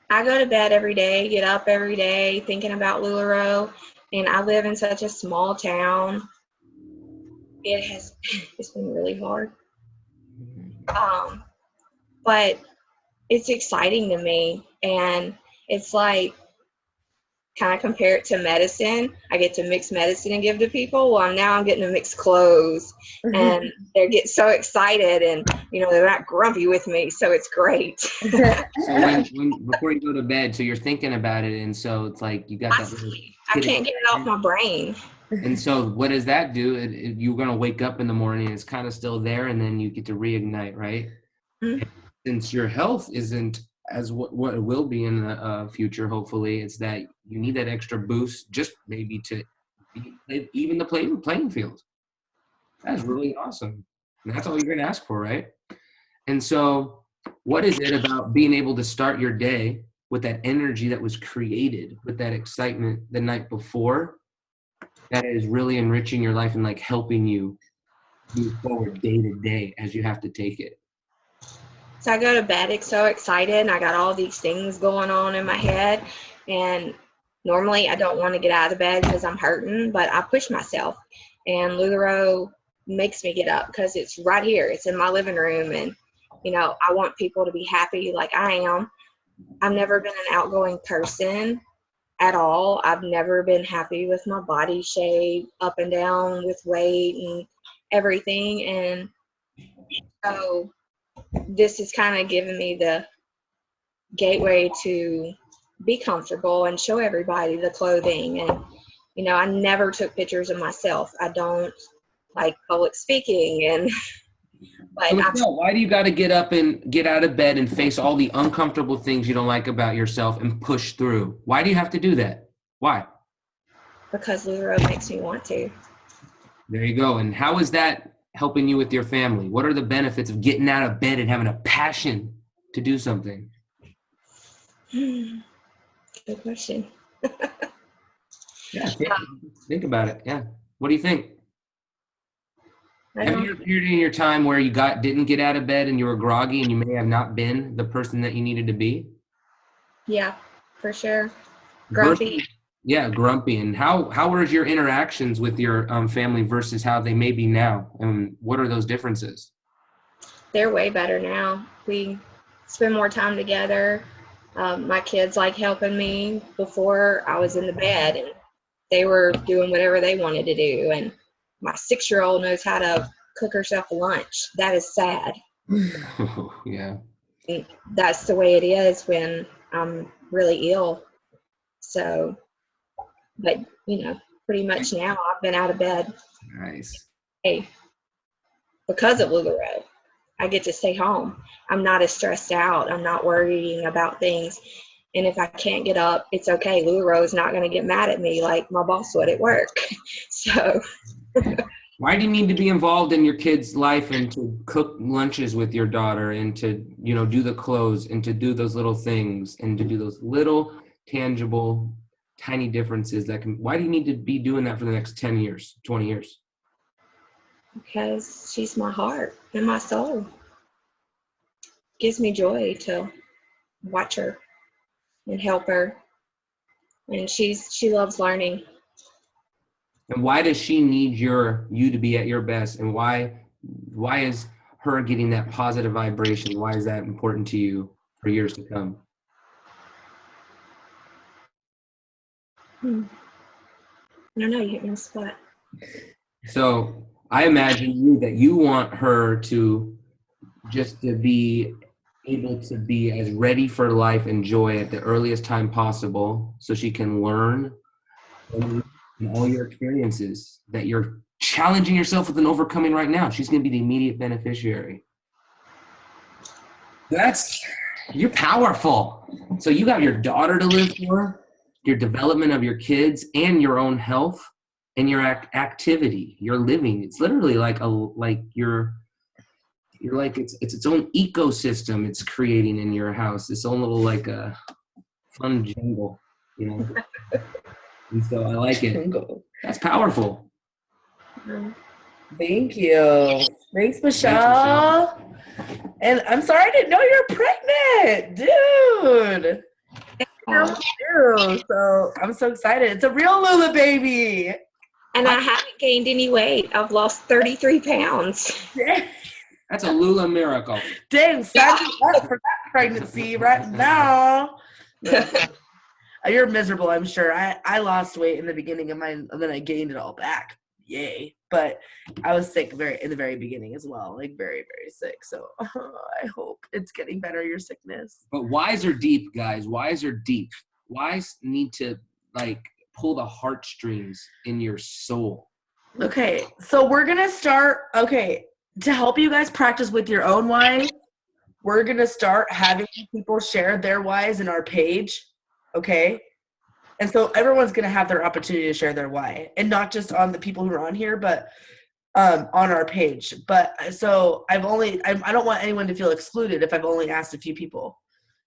S9: I go to bed every day, get up every day thinking about LulaBro, and I live in such a small town. It's been really hard. But it's exciting to me, and it's like, kind of compare it to medicine. I get to mix medicine and give to people. Well, now I'm getting to mix clothes, and they get so excited, and they're not grumpy with me, so it's great.
S6: So when before you go to bed, so you're thinking about it, and so it's like you got that.
S9: I can't get it off my brain.
S6: And so what does that do? You're gonna wake up in the morning, and it's kind of still there, and then you get to reignite, right?
S9: Mm-hmm.
S6: Since your health isn't as what it will be in the future, hopefully, it's that you need that extra boost, just maybe to even the playing field. That's really awesome. And that's all you're gonna ask for, right? And so, what is it about being able to start your day with that energy that was created, with that excitement the night before, that is really enriching your life and like helping you move forward day to day as you have to take it?
S9: So I go to bed so excited, and I got all these things going on in my head, and normally I don't want to get out of bed because I'm hurting, but I push myself, and LulaBro makes me get up because it's right here. It's in my living room, and I want people to be happy like I am. I've never been an outgoing person at all. I've never been happy with my body shape, up and down with weight and everything, and so this is kind of giving me the gateway to be comfortable and show everybody the clothing. And I never took pictures of myself. I don't like public speaking, and but
S6: So why do you got to get up and get out of bed and face all the uncomfortable things you don't like about yourself and push through? Why do you have to do that? Why?
S9: Because LulaBro makes me want to.
S6: There you go. And how is that helping you with your family? What are the benefits of getting out of bed and having a passion to do something?
S9: Good question.
S6: Yeah, think about it. Yeah. What do you think? Have you ever period in your time where you didn't get out of bed and you were groggy and you may have not been the person that you needed to be?
S9: Yeah, for sure. Grumpy.
S6: Grumpy. And how were your interactions with your family versus how they may be now? And what are those differences?
S9: They're way better now. We spend more time together. My kids like helping me. Before, I was in the bed and they were doing whatever they wanted to do. And my 6-year-old knows how to cook herself lunch. That is sad.
S6: Yeah.
S9: And that's the way it is when I'm really ill. So, but pretty much now I've been out of bed.
S6: Nice.
S9: Hey, because of LulaBro, I get to stay home. I'm not as stressed out. I'm not worrying about things. And if I can't get up, it's okay. LulaBro is not going to get mad at me like my boss would at work. So.
S6: Why do you need to be involved in your kid's life and to cook lunches with your daughter and to, do the clothes and to do those little things and to do those little tangible, tiny differences why do you need to be doing that for the next 10 years, 20 years?
S9: Because she's my heart and my soul. Gives me joy to watch her and help her. And she loves learning.
S6: And why does she need you to be at your best? And why is her getting that positive vibration? Why is that important to you for years to come?
S9: I don't know, you hit me on the spot.
S6: So I imagine that you want her to just to be able to be as ready for life and joy at the earliest time possible so she can learn from all your experiences that you're challenging yourself with and overcoming right now. She's going to be the immediate beneficiary. You're powerful. So you got your daughter to live for, your development of your kids, and your own health, and your activity, your living. It's literally you're like it's its own ecosystem it's creating in your house. Its own little like a fun jungle, you know. And so I like it. That's powerful.
S1: Thank you. Thanks, Michelle. And I'm sorry I didn't know you're pregnant, dude. So I'm so excited. It's a real Lula baby.
S9: And I haven't gained any weight. I've lost 33 pounds.
S6: That's a Lula miracle.
S1: Dang, sign me up for that pregnancy right now. You're miserable, I'm sure. I lost weight in the beginning of mine, and then I gained it all back. Yay. But I was sick in the very beginning as well, like very, very sick. So I hope it's getting better, your sickness.
S6: But whys are deep, guys. Whys are deep. Whys need to like pull the heartstrings in your soul.
S1: Okay, so we're going to start, to help you guys practice with your own whys, we're going to start having people share their whys in our page, okay? And so everyone's going to have their opportunity to share their why, and not just on the people who are on here, but on our page. But so I don't want anyone to feel excluded if I've only asked a few people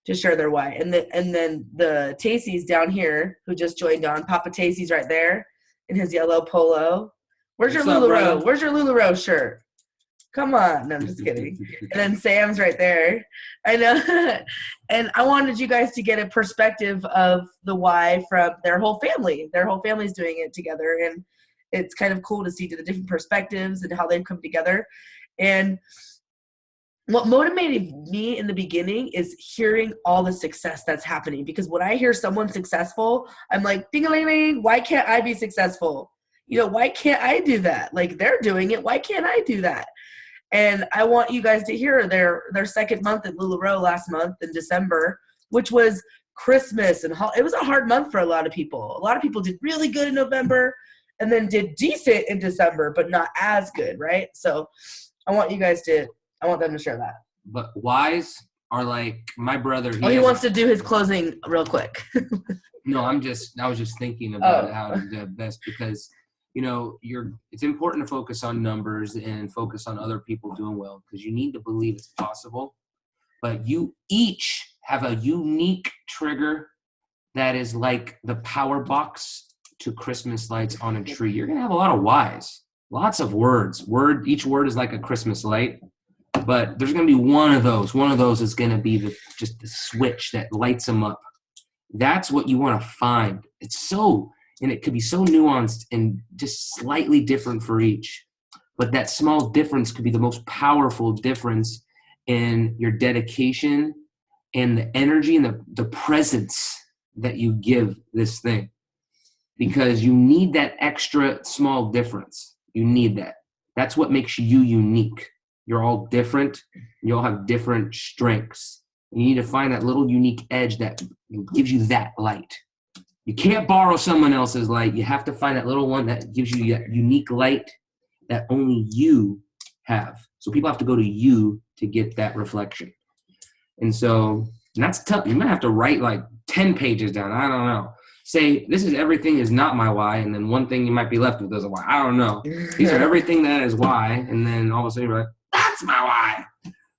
S1: to share their why. And then the Tacey's down here who just joined on. Papa Tacey's right there in his yellow polo. Where's your LulaBro? Where's your LulaBro shirt? Come on. No, I'm just kidding. And then Sam's right there. I know. And I wanted you guys to get a perspective of the why from their whole family. Their whole family's doing it together. And it's kind of cool to see the different perspectives and how they've come together. And what motivated me in the beginning is hearing all the success that's happening. Because when I hear someone successful, I'm like, ding-a-ling-ling, why can't I be successful? You know, why can't I do that? Like, they're doing it. Why can't I do that? And I want you guys to hear their second month at LulaBro last month in December, which was Christmas. And it was a hard month for a lot of people. A lot of people did really good in November and then did decent in December, but not as good, right? So I want them to share that.
S6: But whys are like my brother.
S1: He wants to do his closing real quick.
S6: No, I was just thinking about how to do best because, you know, it's important to focus on numbers and focus on other people doing well because you need to believe it's possible. But you each have a unique trigger that is like the power box to Christmas lights on a tree. You're going to have a lot of whys, lots of words. Each word is like a Christmas light. But there's going to be one of those. One of those is going to be just the switch that lights them up. That's what you want to find. And it could be so nuanced and just slightly different for each. But that small difference could be the most powerful difference in your dedication and the energy and the presence that you give this thing. Because you need that extra small difference. You need that. That's what makes you unique. You're all different. You all have different strengths. You need to find that little unique edge that gives you that light. You can't borrow someone else's light. You have to find that little one that gives you that unique light that only you have. So people have to go to you to get that reflection. And that's tough. You might have to write like 10 pages down. I don't know. Say, this is everything is not my why. And then one thing you might be left with is a why. I don't know. These are everything that is why. And then all of a sudden you're like, that's my why.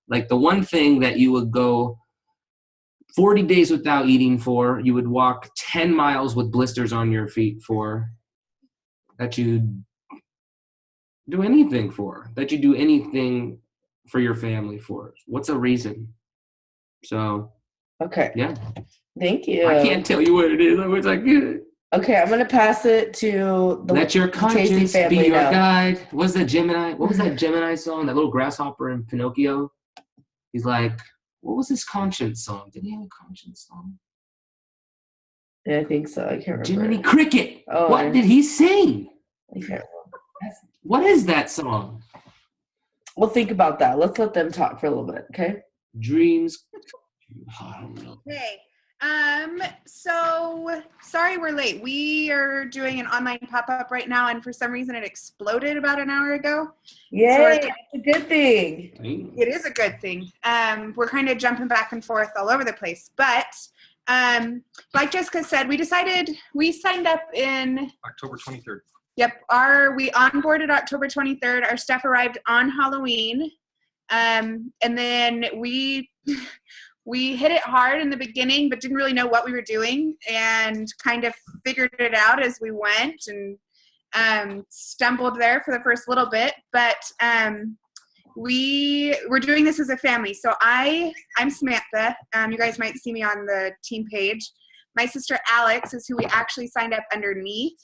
S6: Like the one thing that you would go 40 days without eating for, you would walk 10 miles with blisters on your feet for, that you'd do anything for, that you do anything for your family for. What's a reason? So,
S1: okay.
S6: Yeah.
S1: Thank you.
S6: I can't tell you what it is. I wish I could.
S1: Okay, I'm going to pass it to the
S6: Let your conscience be your
S1: now.
S6: guide. What was that Gemini song? That little grasshopper in Pinocchio? He's like, what was his conscience song? Did he have a conscience song?
S1: Yeah, I think so. I can't remember.
S6: Jiminy Cricket. What did he sing?
S1: I can't remember.
S6: What is that song?
S1: We'll think about that. Let's let them talk for a little bit, okay?
S6: Dreams. I don't know.
S10: Okay. So sorry we're late. We are doing an online pop-up right now, and for some reason it exploded about an hour ago.
S1: Yay, that's a good thing.
S10: It is a good thing. We're kind of jumping back and forth all over the place. But like Jessica said, we signed up in
S11: October 23rd.
S10: Yep. We onboarded October 23rd. Our stuff arrived on Halloween. And then we hit it hard in the beginning, but didn't really know what we were doing and kind of figured it out as we went and stumbled there for the first little bit. But we were doing this as a family. So I'm Samantha. You guys might see me on the team page. My sister Alex is who we actually signed up underneath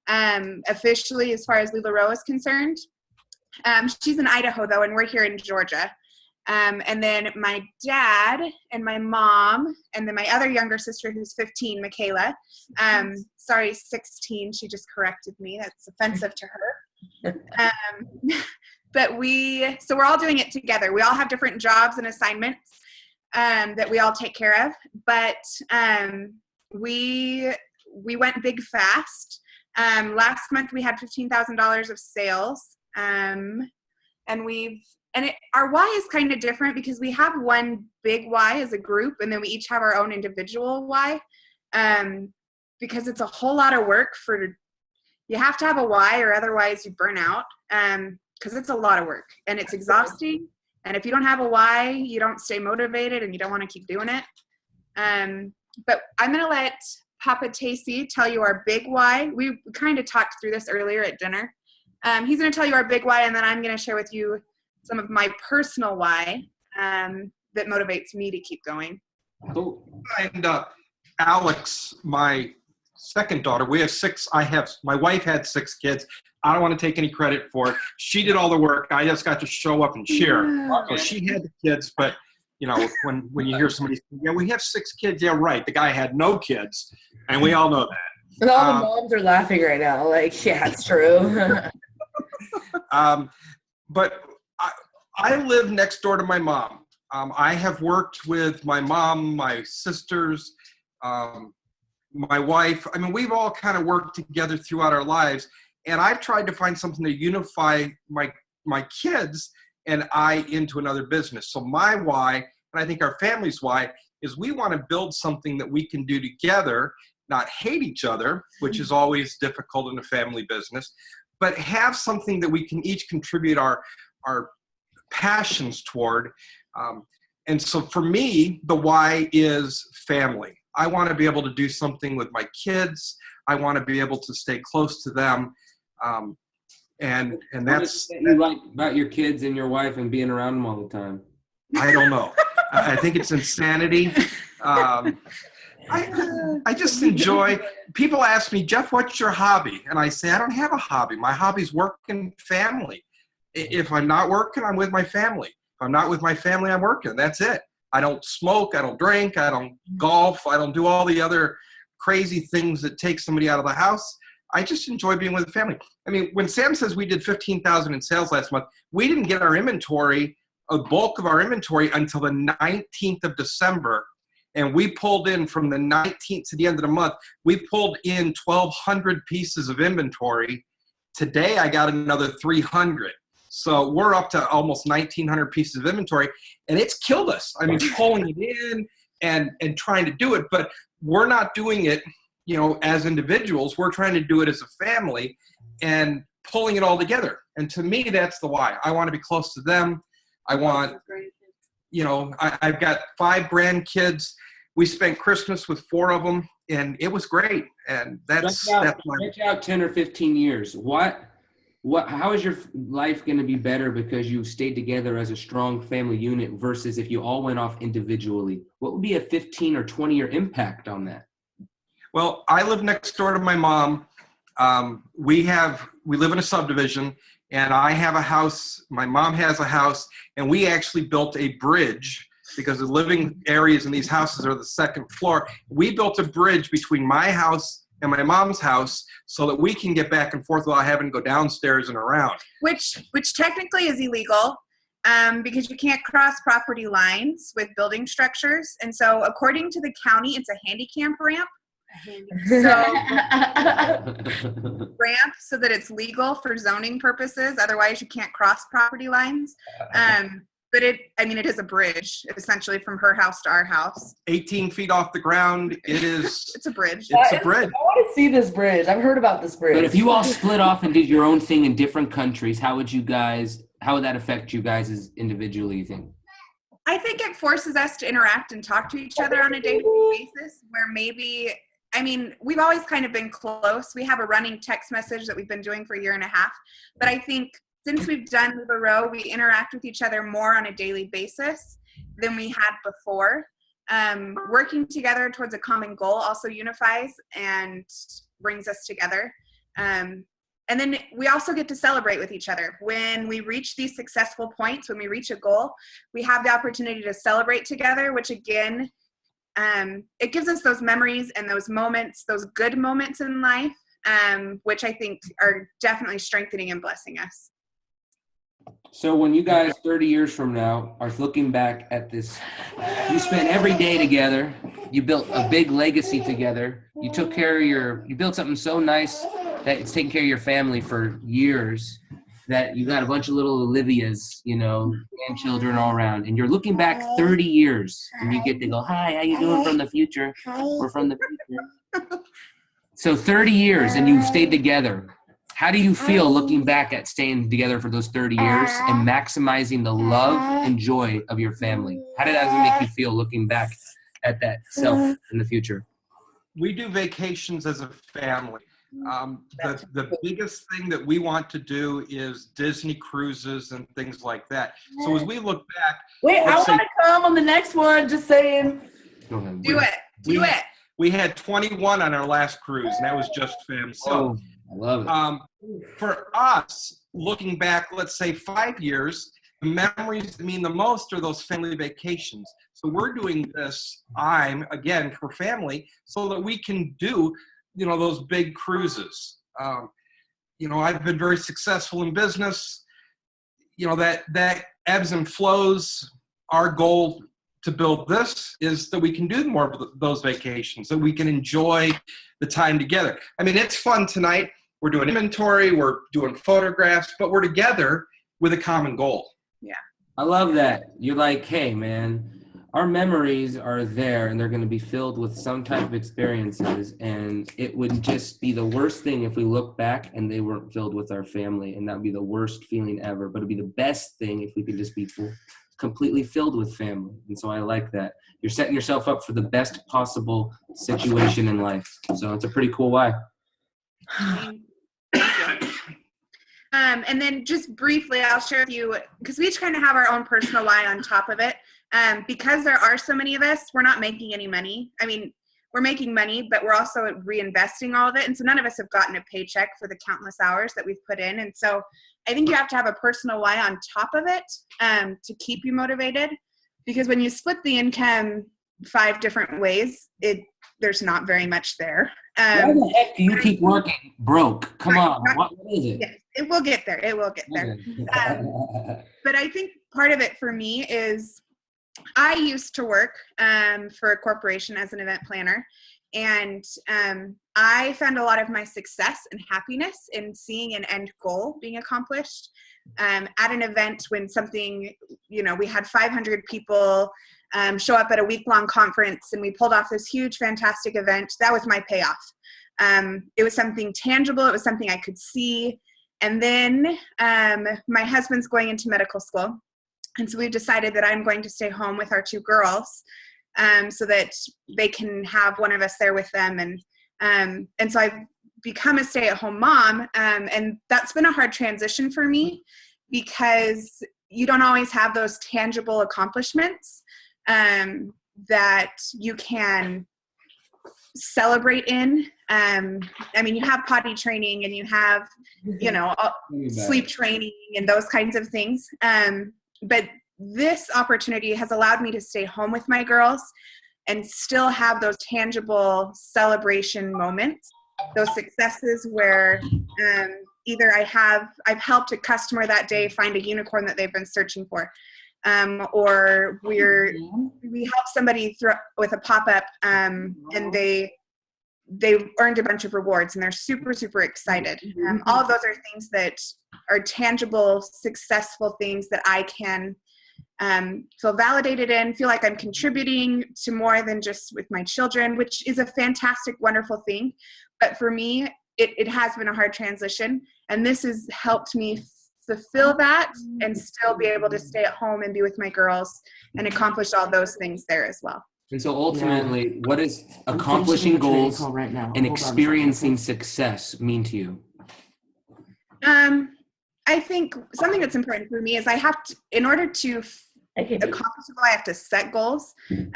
S10: officially as far as LulaBro is concerned. She's in Idaho though, and we're here in Georgia. And then my dad and my mom, and then my other younger sister who's 15, Michaela. Sorry, 16. She just corrected me. That's offensive to her. But so we're all doing it together. We all have different jobs and assignments that we all take care of. But we went big fast. Last month we had $15,000 of sales. Our why is kind of different because we have one big why as a group, and then we each have our own individual why. Because it's a whole lot of work you have to have a why or otherwise you burn out. Because it's a lot of work and it's exhausting. And if you don't have a why, you don't stay motivated and you don't want to keep doing it. But I'm going to let Papa Tacey tell you our big why. We kind of talked through this earlier at dinner. He's going to tell you our big why, and then I'm going to share with you some of my personal why that motivates me to keep going.
S11: Cool. And Alex, my second daughter, we have six. My wife had 6 kids. I don't want to take any credit for it. She did all the work. I just got to show up and cheer.
S10: Yeah.
S11: So she had the kids, but you know, when you hear somebody, yeah, we have 6 kids. Yeah, right. The guy had no kids, and we all know that.
S1: And all the moms are laughing right now. Like, yeah, it's true.
S11: But I live next door to my mom. I have worked with my mom, my sisters, my wife. I mean, we've all kind of worked together throughout our lives. And I've tried to find something to unify my kids and I into another business. So my why, and I think our family's why, is we want to build something that we can do together, not hate each other, which is always difficult in a family business, but have something that we can each contribute our passions toward. And so for me, the why is family. I want to be able to do something with my kids. I want to be able to stay close to them. And that's
S6: what you like about your kids and your wife and being around them all the time.
S11: I don't know. I think it's insanity. I just enjoy. People ask me, Jeff, what's your hobby? And I say, I don't have a hobby. My hobby's work and family. If I'm not working, I'm with my family. If I'm not with my family, I'm working. That's it. I don't smoke. I don't drink. I don't golf. I don't do all the other crazy things that take somebody out of the house. I just enjoy being with the family. I mean, when Sam says we did $15,000 in sales last month, we didn't get our inventory, a bulk of our inventory, until the 19th of December. And we pulled in from the 19th to the end of the month, we pulled in 1,200 pieces of inventory. Today, I got another 300. So we're up to almost 1,900 pieces of inventory, and it's killed us. I mean, pulling it in and trying to do it, but we're not doing it, you know, as individuals. We're trying to do it as a family and pulling it all together. And to me, that's the why. I want to be close to them. I want, you know, I've got 5 grandkids. We spent Christmas with 4 of them, and it was great. And that's my.
S6: Stretch out 10 or 15 years. How is your life going to be better because you stayed together as a strong family unit versus if you all went off individually? What would be a 15 or 20-year impact on that?
S11: Well, I live next door to my mom. We live in a subdivision, and I have a house. My mom has a house, and we actually built a bridge because the living areas in these houses are the second floor. We built a bridge between my house and my mom's house so that we can get back and forth without having to go downstairs and around.
S10: Which technically is illegal. because you can't cross property lines with building structures. And so according to the county, it's a handicap ramp. Ramp so that it's legal for zoning purposes. Otherwise, you can't cross property lines. But it is a bridge, essentially, from her house to our house.
S11: 18 feet off the ground. It is.
S10: It's a bridge.
S11: It's a bridge.
S1: I want to see this bridge. I've heard about this bridge.
S6: But if you all split off and did your own thing in different countries, how would that affect you guys as individually, you think?
S10: I think it forces us to interact and talk to each other on a day-to-day basis where maybe, we've always kind of been close. We have a running text message that we've been doing for a year and a half. But I think since we've done LulaBro, we interact with each other more on a daily basis than we had before. Working together towards a common goal also unifies and brings us together. And then we also get to celebrate with each other. When we reach these successful points, when we reach a goal, we have the opportunity to celebrate together, which again, it gives us those memories and those moments, those good moments in life, which I think are definitely strengthening and blessing us.
S6: So when you guys 30 years from now are looking back at this, you spent every day together, you built a big legacy together, you took care of you built something so nice that it's taking care of your family for years, that you got a bunch of little Olivias, grandchildren all around, and you're looking back 30 years and you get to go, hi, how you doing from the future? We're from the future. So 30 years and you stayed together. How do you feel looking back at staying together for those 30 years and maximizing the love and joy of your family? How did that make you feel looking back at that self in the future?
S11: We do vacations as a family. The biggest thing that we want to do is Disney cruises and things like that. So as we look back,
S1: wait, I want to come on the next one. Just saying.
S10: Do it.
S11: We had 21 on our last cruise, and that was just family. So
S6: I love it.
S11: For us, looking back, let's say 5 years, the memories that mean the most are those family vacations. So we're doing this, again, for family, so that we can do, those big cruises. I've been very successful in business. That ebbs and flows. Our goal to build this is that we can do more of those vacations, that we can enjoy the time together. It's fun tonight. We're doing inventory, we're doing photographs, but we're together with a common goal.
S10: Yeah.
S6: I love that. You're like, hey, man, our memories are there and they're going to be filled with some type of experiences. And it would just be the worst thing if we look back and they weren't filled with our family. And that would be the worst feeling ever. But it'd be the best thing if we could just be completely filled with family. And so I like that. You're setting yourself up for the best possible situation in life. So it's a pretty cool why.
S10: And then just briefly, I'll share with you, because we each kind of have our own personal why on top of it. Because there are so many of us, we're not making any money. We're making money, but we're also reinvesting all of it. And so none of us have gotten a paycheck for the countless hours that we've put in. And so I think you have to have a personal why on top of it to keep you motivated. Because when you split the income 5 different ways, there's not very much there.
S6: Why the heck do you keep working broke? Come on. What is it?
S10: Yes, it will get there. It will get there. But I think part of it for me is I used to work for a corporation as an event planner. And I found a lot of my success and happiness in seeing an end goal being accomplished. At an event when something, we had 500 people show up at a week-long conference and we pulled off this huge, fantastic event. That was my payoff. It was something tangible. It was something I could see. And then my husband's going into medical school. And so we've decided that I'm going to stay home with our 2 girls so that they can have one of us there with them. And so I've become a stay-at-home mom. And that's been a hard transition for me because you don't always have those tangible accomplishments that you can celebrate in. You have potty training and you have, sleep training and those kinds of things. But this opportunity has allowed me to stay home with my girls and still have those tangible celebration moments, those successes where either I've helped a customer that day find a unicorn that they've been searching for, or we help somebody with a pop-up, and they earned a bunch of rewards and they're super, super excited. All of those are things that are tangible, successful things that I can feel validated in, feel like I'm contributing to more than just with my children, which is a fantastic, wonderful thing. But for me, it has been a hard transition, and this has helped me fulfill that and still be able to stay at home and be with my girls and accomplish all those things there as well.
S6: And so ultimately, what does accomplishing goals and experiencing success mean to you?
S10: I think something that's important for me is I have to, in order to accomplish a goal, I have to set goals. In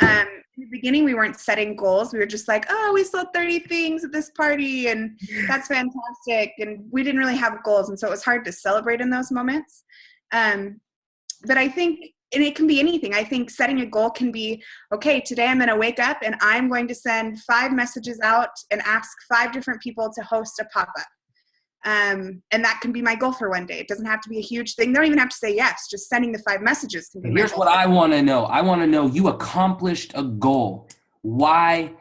S10: the beginning, we weren't setting goals. We were just like, oh, we sold 30 things at this party, and that's fantastic. And we didn't really have goals, and so it was hard to celebrate in those moments. But I think, and it can be anything. I think setting a goal can be, okay, today I'm going to wake up and I'm going to send 5 messages out and ask 5 different people to host a pop-up. And that can be my goal for one day. It doesn't have to be a huge thing. They don't even have to say yes. Just sending the 5 messages can be my
S6: Here's
S10: goal.
S6: what I want to know. I want to know, you accomplished a goal. Why?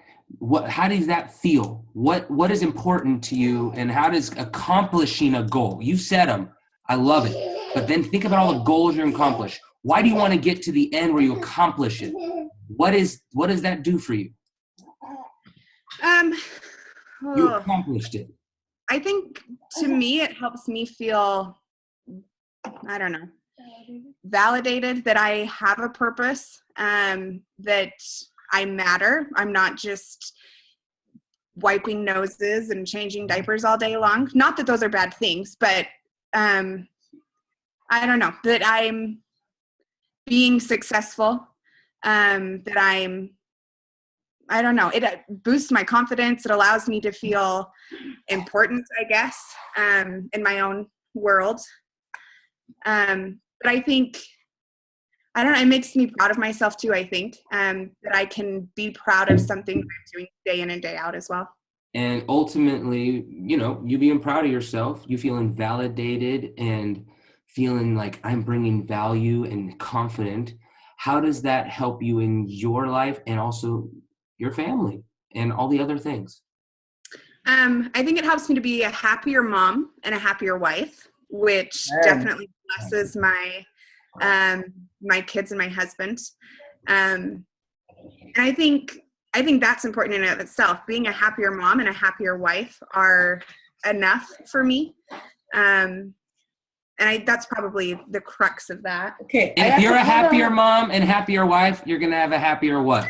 S6: How does that feel? What is important to you, and how does accomplishing a goal? You set them. I love it. But then think about all the goals you accomplish. Why do you want to get to the end where you accomplish it? What does that do for you? You accomplished it.
S10: I think to me, it helps me feel, I don't know, validated that I have a purpose, that I matter. I'm not just wiping noses and changing diapers all day long. Not that those are bad things, but I don't know, that I'm being successful, that I don't know, it boosts my confidence. It allows me to feel important, I guess, in my own world. But I think, I don't know, it makes me proud of myself too, I think, that I can be proud of something that I'm doing day in and day out as well.
S6: And ultimately, you being proud of yourself, you feeling validated and feeling like I'm bringing value and confident. How does that help you in your life and also your family and all the other things?
S10: I think it helps me to be a happier mom and a happier wife, which definitely blesses my my kids and my husband. And I think that's important in and of itself. Being a happier mom and a happier wife are enough for me. And that's probably the crux of that.
S1: Okay.
S6: And if you're a happier mom and happier wife, you're going to have a happier what?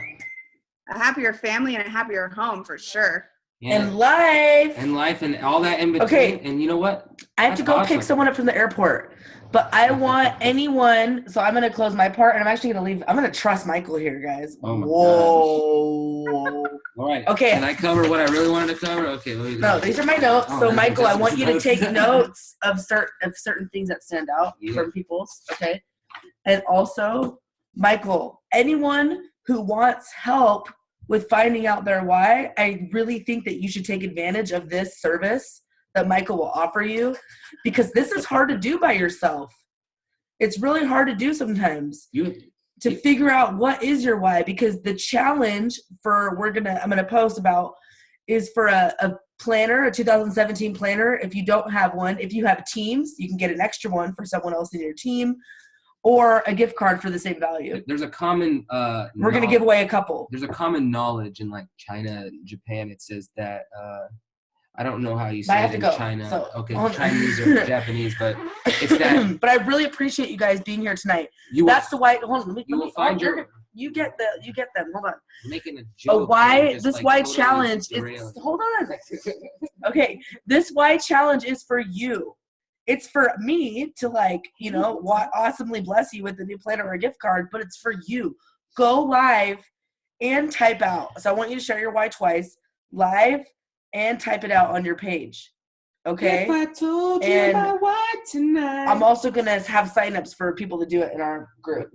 S10: A happier family and a happier home for sure.
S6: Yeah.
S1: And life.
S6: And life and all that in between.
S1: Okay.
S6: And you know what?
S1: I have to go pick someone up from the airport. But I want anyone, so I'm going to close my part, and I'm actually going to leave. I'm going to trust Michael here, guys.
S6: Oh my
S1: Whoa.
S6: gosh. All right.
S1: Okay.
S6: Can I cover what I really wanted to cover? Okay. Let me go.
S1: No, these are my notes.
S6: Oh,
S1: So,
S6: man,
S1: Michael, I want you to
S6: notes.
S1: take notes of certain things that stand out from people's, okay? And also, Michael, anyone who wants help with finding out their why, I really think that you should take advantage of this service that Michael will offer you, because this is hard to do by yourself. It's really hard to do sometimes to figure out what is your why, because the challenge for I'm gonna post about is for a planner, a 2017 planner. If you don't have one, if you have teams, you can get an extra one for someone else in your team, or a gift card for the same value.
S6: There's a common
S1: we're going to give away a couple.
S6: There's a common knowledge in like China, Japan. It says that I don't know how you say it in China.
S1: So,
S6: okay, Chinese or Japanese, but it's that.
S1: But I really appreciate you guys being here tonight. That's the why. Hold on, you get them. Hold on.
S6: I'm making a joke.
S1: This why challenge is. Hold on. Okay, this why challenge is for you. It's for me to awesomely bless you with a new planner or a gift card, but it's for you. Go live and type out. So I want you to share your why twice, live and type it out on your page. Okay?
S6: If I told you my why tonight.
S1: I'm also going to have signups for people to do it in our group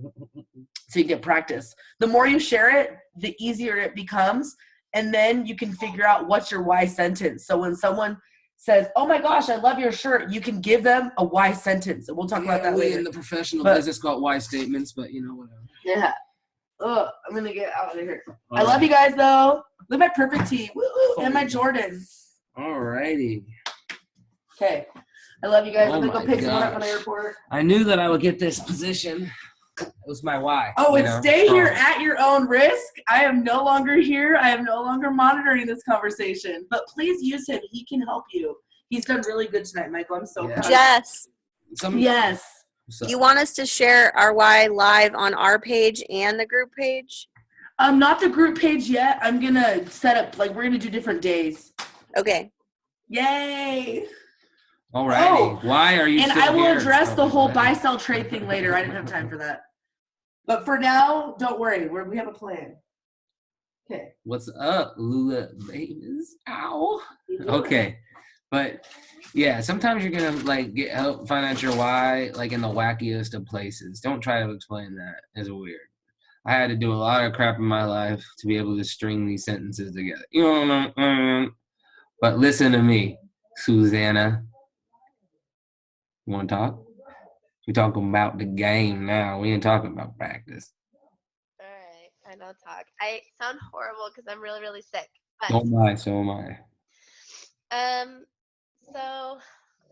S1: so you get practice. The more you share it, the easier it becomes. And then you can figure out what's your why sentence. So when someone says, "Oh my gosh, I love your shirt," you can give them a why sentence, and we'll talk about that
S6: we
S1: later.
S6: in the professional
S1: But-
S6: business call it why statements, but whatever.
S1: Yeah. Ugh, I'm gonna get out of here. I love you guys though. Look at my perfect tee. Woo woo, and my Jordans.
S6: Alrighty.
S1: Okay. I love you guys. I'm
S6: Oh
S1: gonna go
S6: my
S1: pick someone up on the
S6: gosh.
S1: airport.
S6: I knew that I would get this position. It was my why.
S1: Oh, and stay here
S6: Strong.
S1: at your own risk. I am no longer here. I am no longer monitoring this conversation. But please use him. He can help you. He's done really good tonight, Michael. I'm so proud.
S2: Jess,
S1: Yes.
S2: do you want us to share our why live on our page and the group page?
S1: Not the group page yet. I'm gonna set up, like, we're gonna do different days.
S2: Okay.
S1: Yay.
S6: Alrighty.
S1: Oh,
S6: Why are you
S1: and
S6: still
S1: I will
S6: here?
S1: address the
S6: Oh,
S1: whole
S6: man.
S1: buy sell trade thing later. I didn't have time for that. But for now, don't worry. We have a plan. Okay.
S6: What's up, Lula babies? Ow. Okay. But yeah, sometimes you're gonna like get help find out your why like in the wackiest of places. Don't try to explain that. It's weird. I had to do a lot of crap in my life to be able to string these sentences together. But listen to me, Susanna. You wanna talk? We're talking about the game now. We ain't talking about practice.
S12: All right, I know talk. I sound horrible because I'm really, really sick. But
S6: So am I, so am I.
S12: so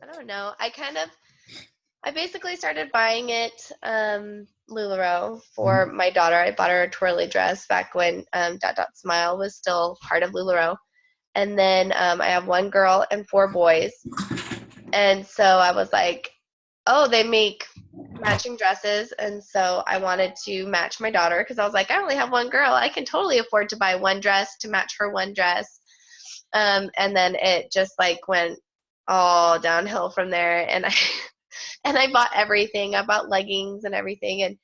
S12: I don't know. I basically started buying it, LulaBro for my daughter. I bought her a twirly dress back when Dot Dot Smile was still part of LulaBro. And then I have one girl and 4 boys. And so I was like, oh, they make matching dresses. And so I wanted to match my daughter because I was like, I only have one girl. I can totally afford to buy one dress to match her one dress. And then it just like went all downhill from there. And I bought everything. I bought leggings and everything.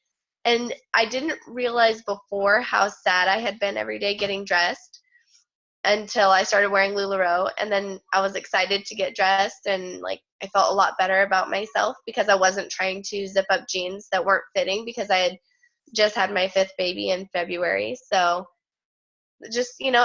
S12: And I didn't realize before how sad I had been every day getting dressed until I started wearing LulaBro. And then I was excited to get dressed and like I felt a lot better about myself because I wasn't trying to zip up jeans that weren't fitting because I had just had my 5th baby in February. So just, and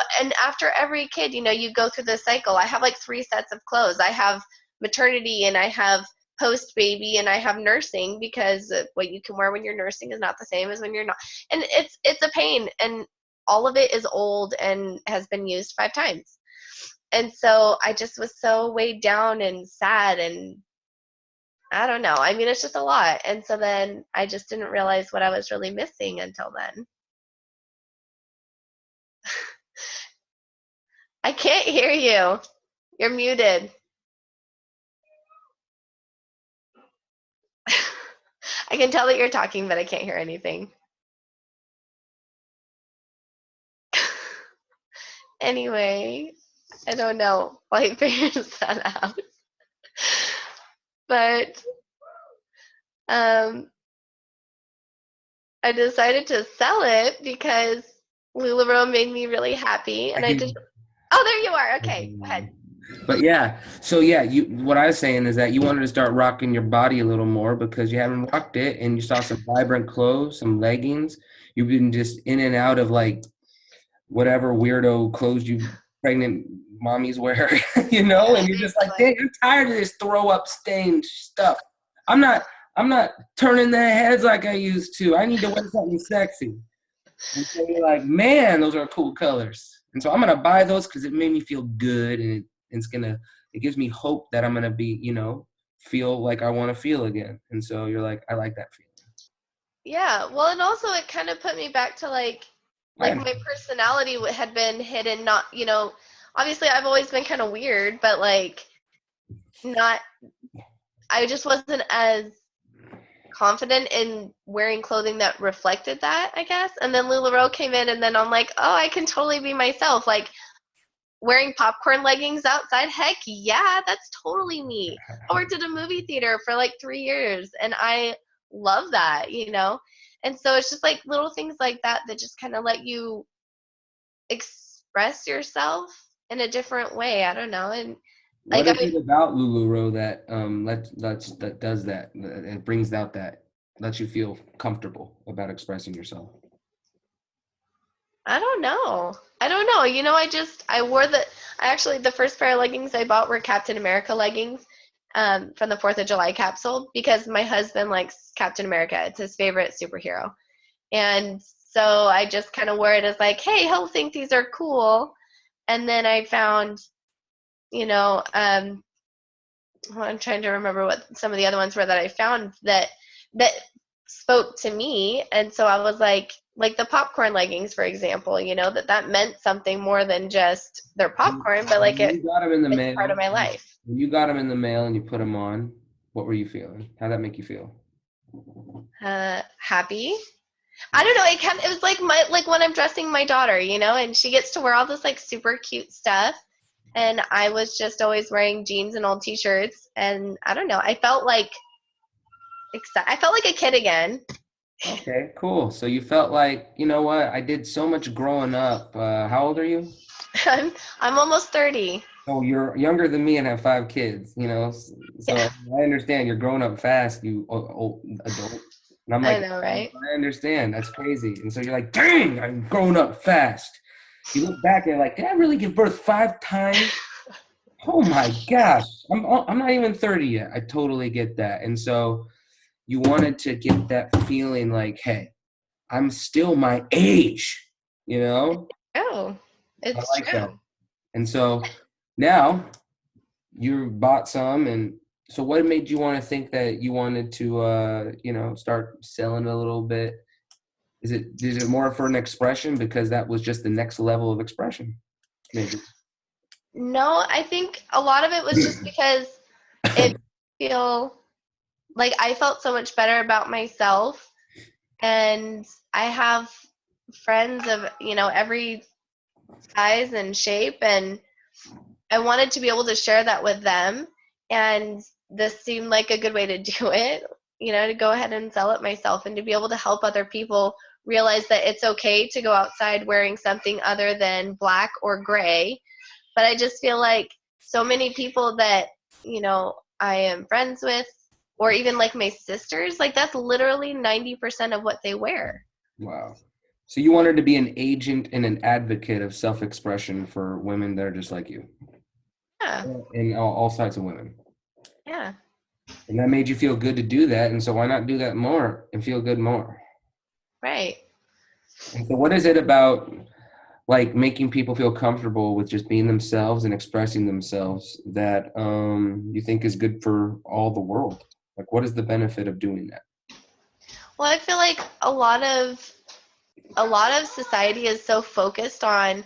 S12: after every kid, you go through this cycle. I have like 3 sets of clothes. I have maternity and I have post baby and I have nursing because what you can wear when you're nursing is not the same as when you're not. And it's a pain. And all of it is old and has been used 5 times. And so I just was so weighed down and sad and I don't know. I mean, it's just a lot. And so then I just didn't realize what I was really missing until then. I can't hear you. You're muted. I can tell that you're talking, but I can't hear anything. Anyway, I don't know while he figures that out. But I decided to sell it because LulaBro made me really happy, and I just. Oh, there you are. Okay, go ahead.
S6: But yeah, so yeah, what I was saying is that you wanted to start rocking your body a little more because you haven't rocked it, and you saw some vibrant clothes, some leggings. You've been just in and out of like whatever weirdo clothes you pregnant mommies wear, and you're just like, dang, I'm tired of this throw up stained stuff. I'm not turning their heads like I used to. I need to wear something sexy. And so you're like, man, those are cool colors. And so I'm gonna buy those because it made me feel good, and it gives me hope that I'm gonna be, feel like I want to feel again. And so you're like, I like that feeling.
S12: Yeah, well, and also it kind of put me back to like my personality had been hidden. Not, obviously I've always been kind of weird, but like not. I just wasn't as confident in wearing clothing that reflected that, I guess. And then LulaBro came in, and then I'm like, oh, I can totally be myself. Like wearing popcorn leggings outside, heck yeah, that's totally me. I worked at a movie theater for like 3 years, and I love that, And so it's just like little things like that that just kind of let you express yourself in a different way. I don't know. And
S6: what is it about LulaBro that that does that? It brings out that lets you feel comfortable about expressing yourself.
S12: I don't know. You know, the first pair of leggings I bought were Captain America leggings from the 4th of July capsule because my husband likes Captain America. It's his favorite superhero. And so I just kind of wore it as like, hey, he'll think these are cool. And then I found, you know, I'm trying to remember what some of the other ones were that I found that spoke to me. And so I was like the popcorn leggings, for example, you know, that meant something more than just their popcorn, but like
S6: You got them in the mail.
S12: part of my life.
S6: When you got them in the mail and you put them on, what were you feeling? How'd that make you feel?
S12: Happy. I don't know. It was like when I'm dressing my daughter, you know, and she gets to wear all this like super cute stuff. And I was just always wearing jeans and old t-shirts. And I don't know. I felt like a kid again.
S6: Okay, cool. So you felt like, you know what? I did so much growing up. How old are you?
S12: I'm almost 30.
S6: Oh, you're younger than me and have 5 kids, you know? So
S12: Yeah.
S6: I understand you're growing up fast, you old adult. And I'm like,
S12: I know, right?
S6: I understand. That's crazy. And so you're like, dang, I'm growing up fast. You look back and you're like, did I really give birth 5 times? Oh my gosh. I'm not even 30 yet. I totally get that. And so you wanted to get that feeling like, hey, I'm still my age, you know?
S12: Oh, it's
S6: I like
S12: true.
S6: that. And so now you bought some, and so what made you want to think that you wanted to, you know, start selling a little bit? Is it more for an expression because that was just the next level of expression? Maybe.
S12: No, I think a lot of it was just because I felt so much better about myself, and I have friends of, you know, every size and shape, and I wanted to be able to share that with them, and this seemed like a good way to do it, you know, to go ahead and sell it myself and to be able to help other people realize that it's okay to go outside wearing something other than black or gray. But I just feel like so many people that, you know, I am friends with, or even like my sisters, like that's literally 90% of what they wear.
S6: Wow. So you wanted to be an agent and an advocate of self-expression for women that are just like you.
S12: Yeah.
S6: And all sides of women.
S12: Yeah.
S6: And that made you feel good to do that. And so why not do that more and feel good more?
S12: Right.
S6: And so what is it about like making people feel comfortable with just being themselves and expressing themselves that you think is good for all the world? Like what is the benefit of doing that?
S12: Well, I feel like a lot of society is so focused on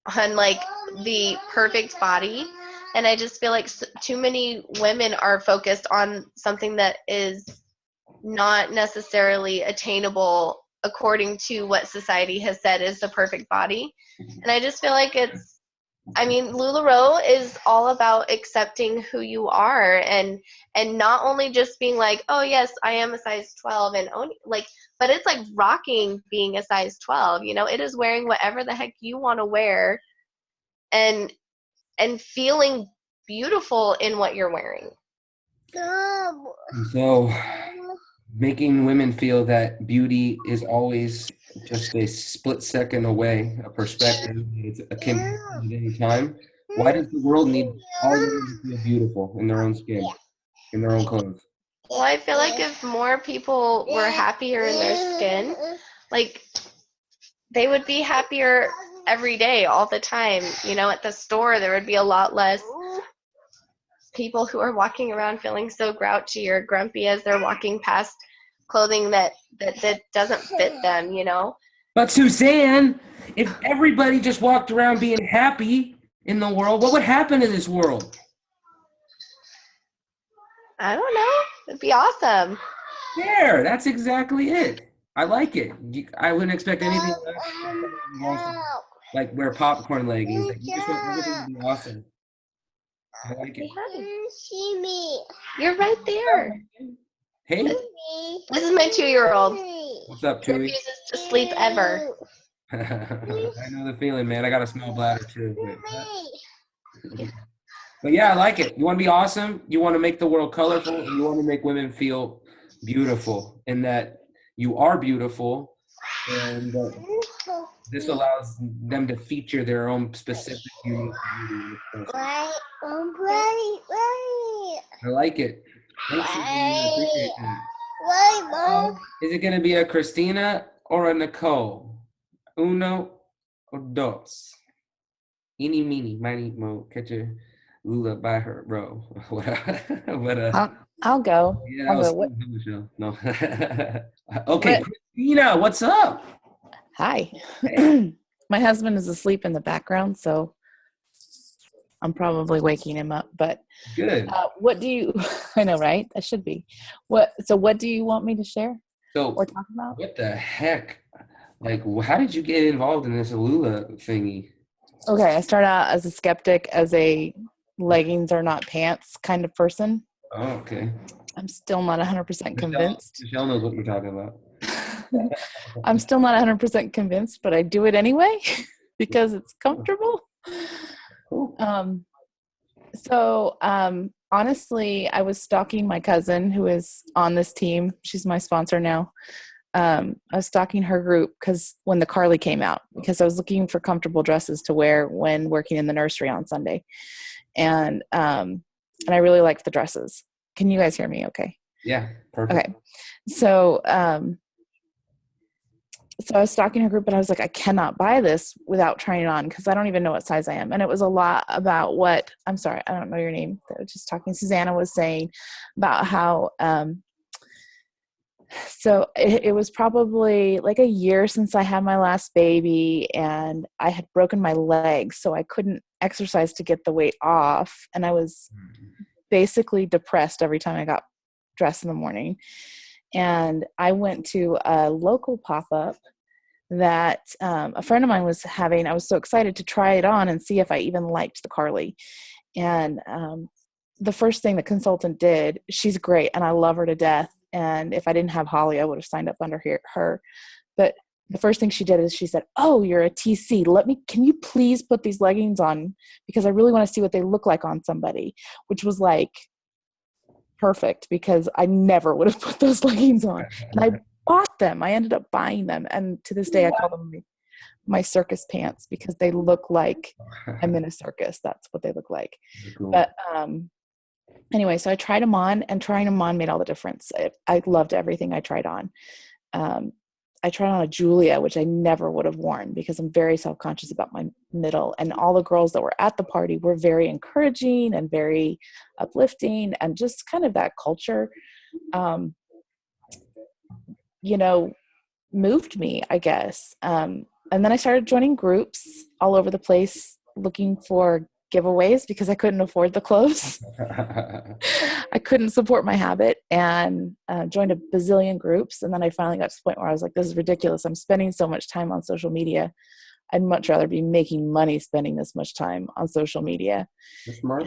S12: like the perfect body, and I just feel like too many women are focused on something that is not necessarily attainable according to what society has said is the perfect body. And I just feel like LulaBro is all about accepting who you are, and not only just being like, oh yes, I am a size 12 and only like, but it's like rocking being a size 12, you know, it is wearing whatever the heck you want to wear and feeling beautiful in what you're wearing.
S6: So making women feel that beauty is always just a split second away, a perspective, it's akin at any time. Why does the world need all women to feel beautiful in their own skin, in their own clothes?
S12: Well, I feel like if more people were happier in their skin, like they would be happier every day, all the time. You know, at the store, there would be a lot less people who are walking around feeling so grouchy or grumpy as they're walking past clothing that doesn't fit them, you know?
S6: But Suzanne, if everybody just walked around being happy in the world, what would happen to this world?
S12: I don't know. It'd be awesome.
S6: There, that's exactly it. I like it. I wouldn't expect anything less. Like wear popcorn leggings. Like, you just want everything to be awesome. I like it.
S12: See me. You're right there.
S6: Hey.
S12: This is my 2-year-old.
S6: What's up,
S12: He
S6: Chewy?
S12: refuses to sleep ever.
S6: I know the feeling, man. I got a small bladder too. But yeah, I like it. You want to be awesome. You want to make the world colorful. And you want to make women feel beautiful, and that you are beautiful, and This allows them to feature their own specific unique beauty. I like it. Thanks, Susanna. I appreciate that. Is it going to be a Christina or a Nicole? Uno or dos? Eeny, meeny, miny, mo, catch a Lula by her row.
S13: I'll go.
S6: Yeah,
S13: I'll
S6: that was
S13: go. What,
S6: Michelle. No. Okay,
S13: what-
S6: Christina, what's up?
S13: Hi. My husband is asleep in the background, so I'm probably waking him up. But
S6: Good.
S13: what do you? I know, right? I should be. So what do you want me to share
S6: So
S13: or talk about?
S6: what the heck? Like, how did you get involved in this Lula thingy?
S13: Okay, I start out as a skeptic, as a leggings are not pants kind of person.
S6: Oh, okay.
S13: I'm still not 100% convinced.
S6: Michelle knows what you're talking about.
S13: I'm still not 100% convinced, but I do it anyway because it's comfortable.
S6: Cool.
S13: Honestly, I was stalking my cousin who is on this team. She's my sponsor now. I was stalking her group because when the Carly came out, because I was looking for comfortable dresses to wear when working in the nursery on Sunday. And I really liked the dresses. Can you guys hear me okay?
S6: Yeah, perfect.
S13: Okay. So I was stalking her group and I was like, I cannot buy this without trying it on because I don't even know what size I am. And it was a lot about what, I'm sorry, I don't know your name. I was just talking. Susanna was saying about how, so it was probably like a year since I had my last baby and I had broken my legs. So I couldn't exercise to get the weight off. And I was basically depressed every time I got dressed in the morning. And I went to a local pop-up that a friend of mine was having. I was so excited to try it on and see if I even liked the Carly. And the first thing the consultant did, she's great and I love her to death. And if I didn't have Holly, I would have signed up under her. But the first thing she did is she said, "Oh, you're a TC. Can you please put these leggings on? Because I really want to see what they look like on somebody," which was like perfect because I never would have put those leggings on. And I bought them. I ended up buying them. And to this day, I call them my circus pants because they look like I'm in a circus. That's what they look like.
S6: Cool.
S13: But anyway, so I tried them on, and trying them on made all the difference. I loved everything I tried on. I tried on a Julia, which I never would have worn because I'm very self-conscious about my middle. And all the girls that were at the party were very encouraging and very uplifting and just kind of that culture, moved me, I guess. And then I started joining groups all over the place looking for giveaways because I couldn't afford the clothes. I couldn't support my habit and joined a bazillion groups. And then I finally got to the point where I was like, this is ridiculous. I'm spending so much time on social media. I'd much rather be making money spending this much time on social media.
S6: That's smart.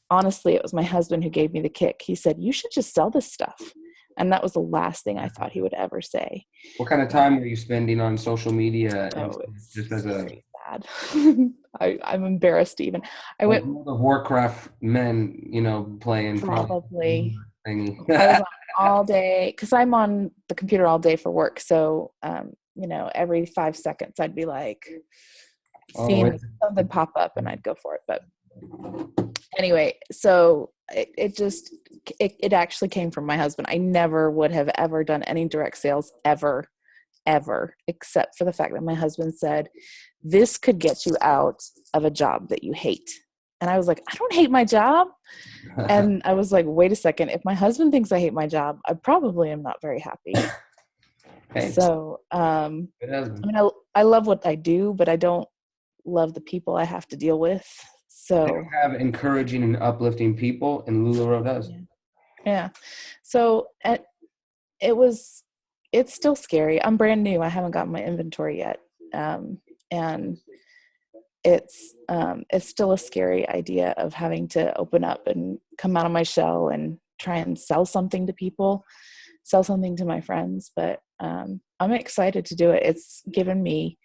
S13: Honestly, it was my husband who gave me the kick. He said, you should just sell this stuff. And that was the last thing I thought he would ever say.
S6: What kind of time were you spending on social media?
S13: It's
S6: just as a
S13: sad. I'm embarrassed even. I went
S6: World of Warcraft men, playing
S13: probably.
S6: Thingy.
S13: I was on all day because I'm on the computer all day for work. So every 5 seconds I'd be like seeing something pop up and I'd go for it. But anyway, so it actually came from my husband. I never would have ever done any direct sales ever, except for the fact that my husband said, this could get you out of a job that you hate. And I was like, I don't hate my job. And I was like, wait a second. If my husband thinks I hate my job, I probably am not very happy.
S6: Hey.
S13: So, I love what I do, but I don't love the people I have to deal with. So
S6: they don't have encouraging and uplifting people, and LulaBro does.
S13: Yeah. So it's still scary. I'm brand new. I haven't gotten my inventory yet. And it's still a scary idea of having to open up and come out of my shell and try and sell something to people, sell something to my friends. But I'm excited to do it. It's given me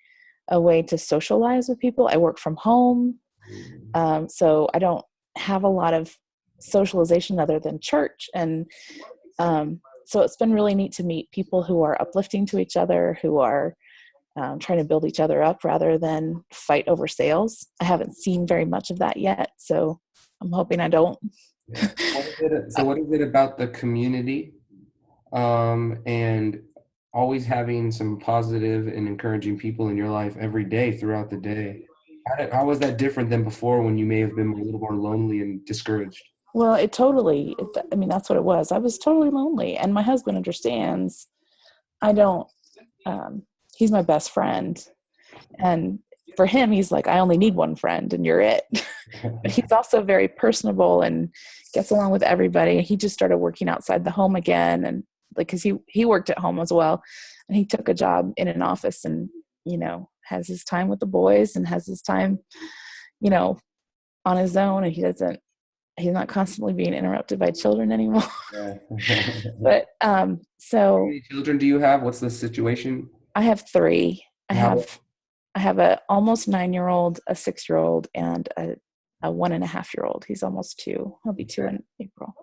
S13: a way to socialize with people. I work from home. So I don't have a lot of socialization other than church. And so it's been really neat to meet people who are uplifting to each other, who are trying to build each other up rather than fight over sales. I haven't seen very much of that yet, so I'm hoping I don't.
S14: So what is it about the community and always having some positive and encouraging people in your life every day throughout the day? How was that different than before when you may have been a little more lonely and discouraged?
S13: Well, I mean, that's what it was. I was totally lonely, and my husband understands. I don't, he's my best friend. And for him, he's like, I only need one friend and you're it. But he's also very personable and gets along with everybody. He just started working outside the home again. And like, cause he worked at home as well. And he took a job in an office and, has his time with the boys and has his time, on his own. And he's not constantly being interrupted by children anymore. But, so.
S14: How many children do you have? What's the situation?
S13: I have 3. I have a almost 9-year-old, a 6-year-old, and a 1.5-year-old. He's almost 2. He'll be 2 in April.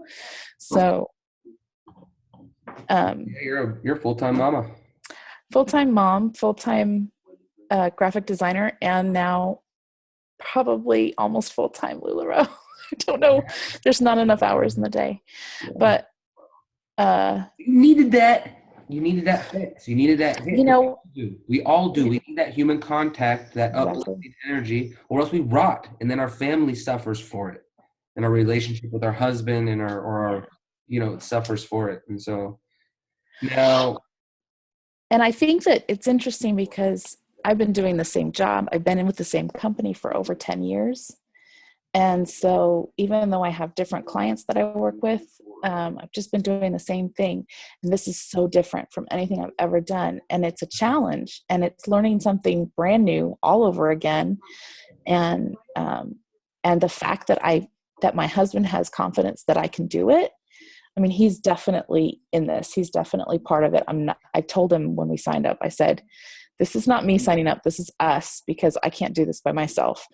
S13: So,
S14: you're a full-time mama.
S13: Full-time mom, full-time graphic designer, and now probably almost full-time LulaBro. I don't know. There's not enough hours in the day, but
S14: you needed that. You needed that fix. You needed that hit. We all do. We need that human contact, that uplifting energy, or else we rot, and then our family suffers for it, and our relationship with our husband and our suffers for it. And so now,
S13: and I think that it's interesting because I've been doing the same job. I've been in with the same company for over 10 years. And so even though I have different clients that I work with, I've just been doing the same thing. And this is so different from anything I've ever done. And it's a challenge, and it's learning something brand new all over again. And the fact that my husband has confidence that I can do it. I mean, he's definitely in this. He's definitely part of it. I told him when we signed up, I said, this is not me signing up. This is us, because I can't do this by myself.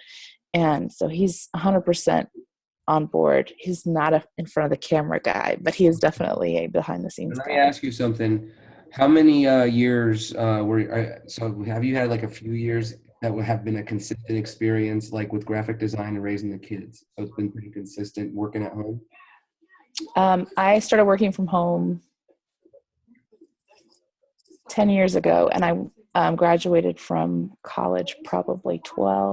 S13: And so he's 100% on board. He's not in front of the camera guy, but he is definitely a behind the scenes guy.
S14: Let me ask you something. How many years so have you had like a few years that would have been a consistent experience, like with graphic design and raising the kids? So it's been pretty consistent working at home?
S13: I started working from home 10 years ago, and I graduated from college probably 13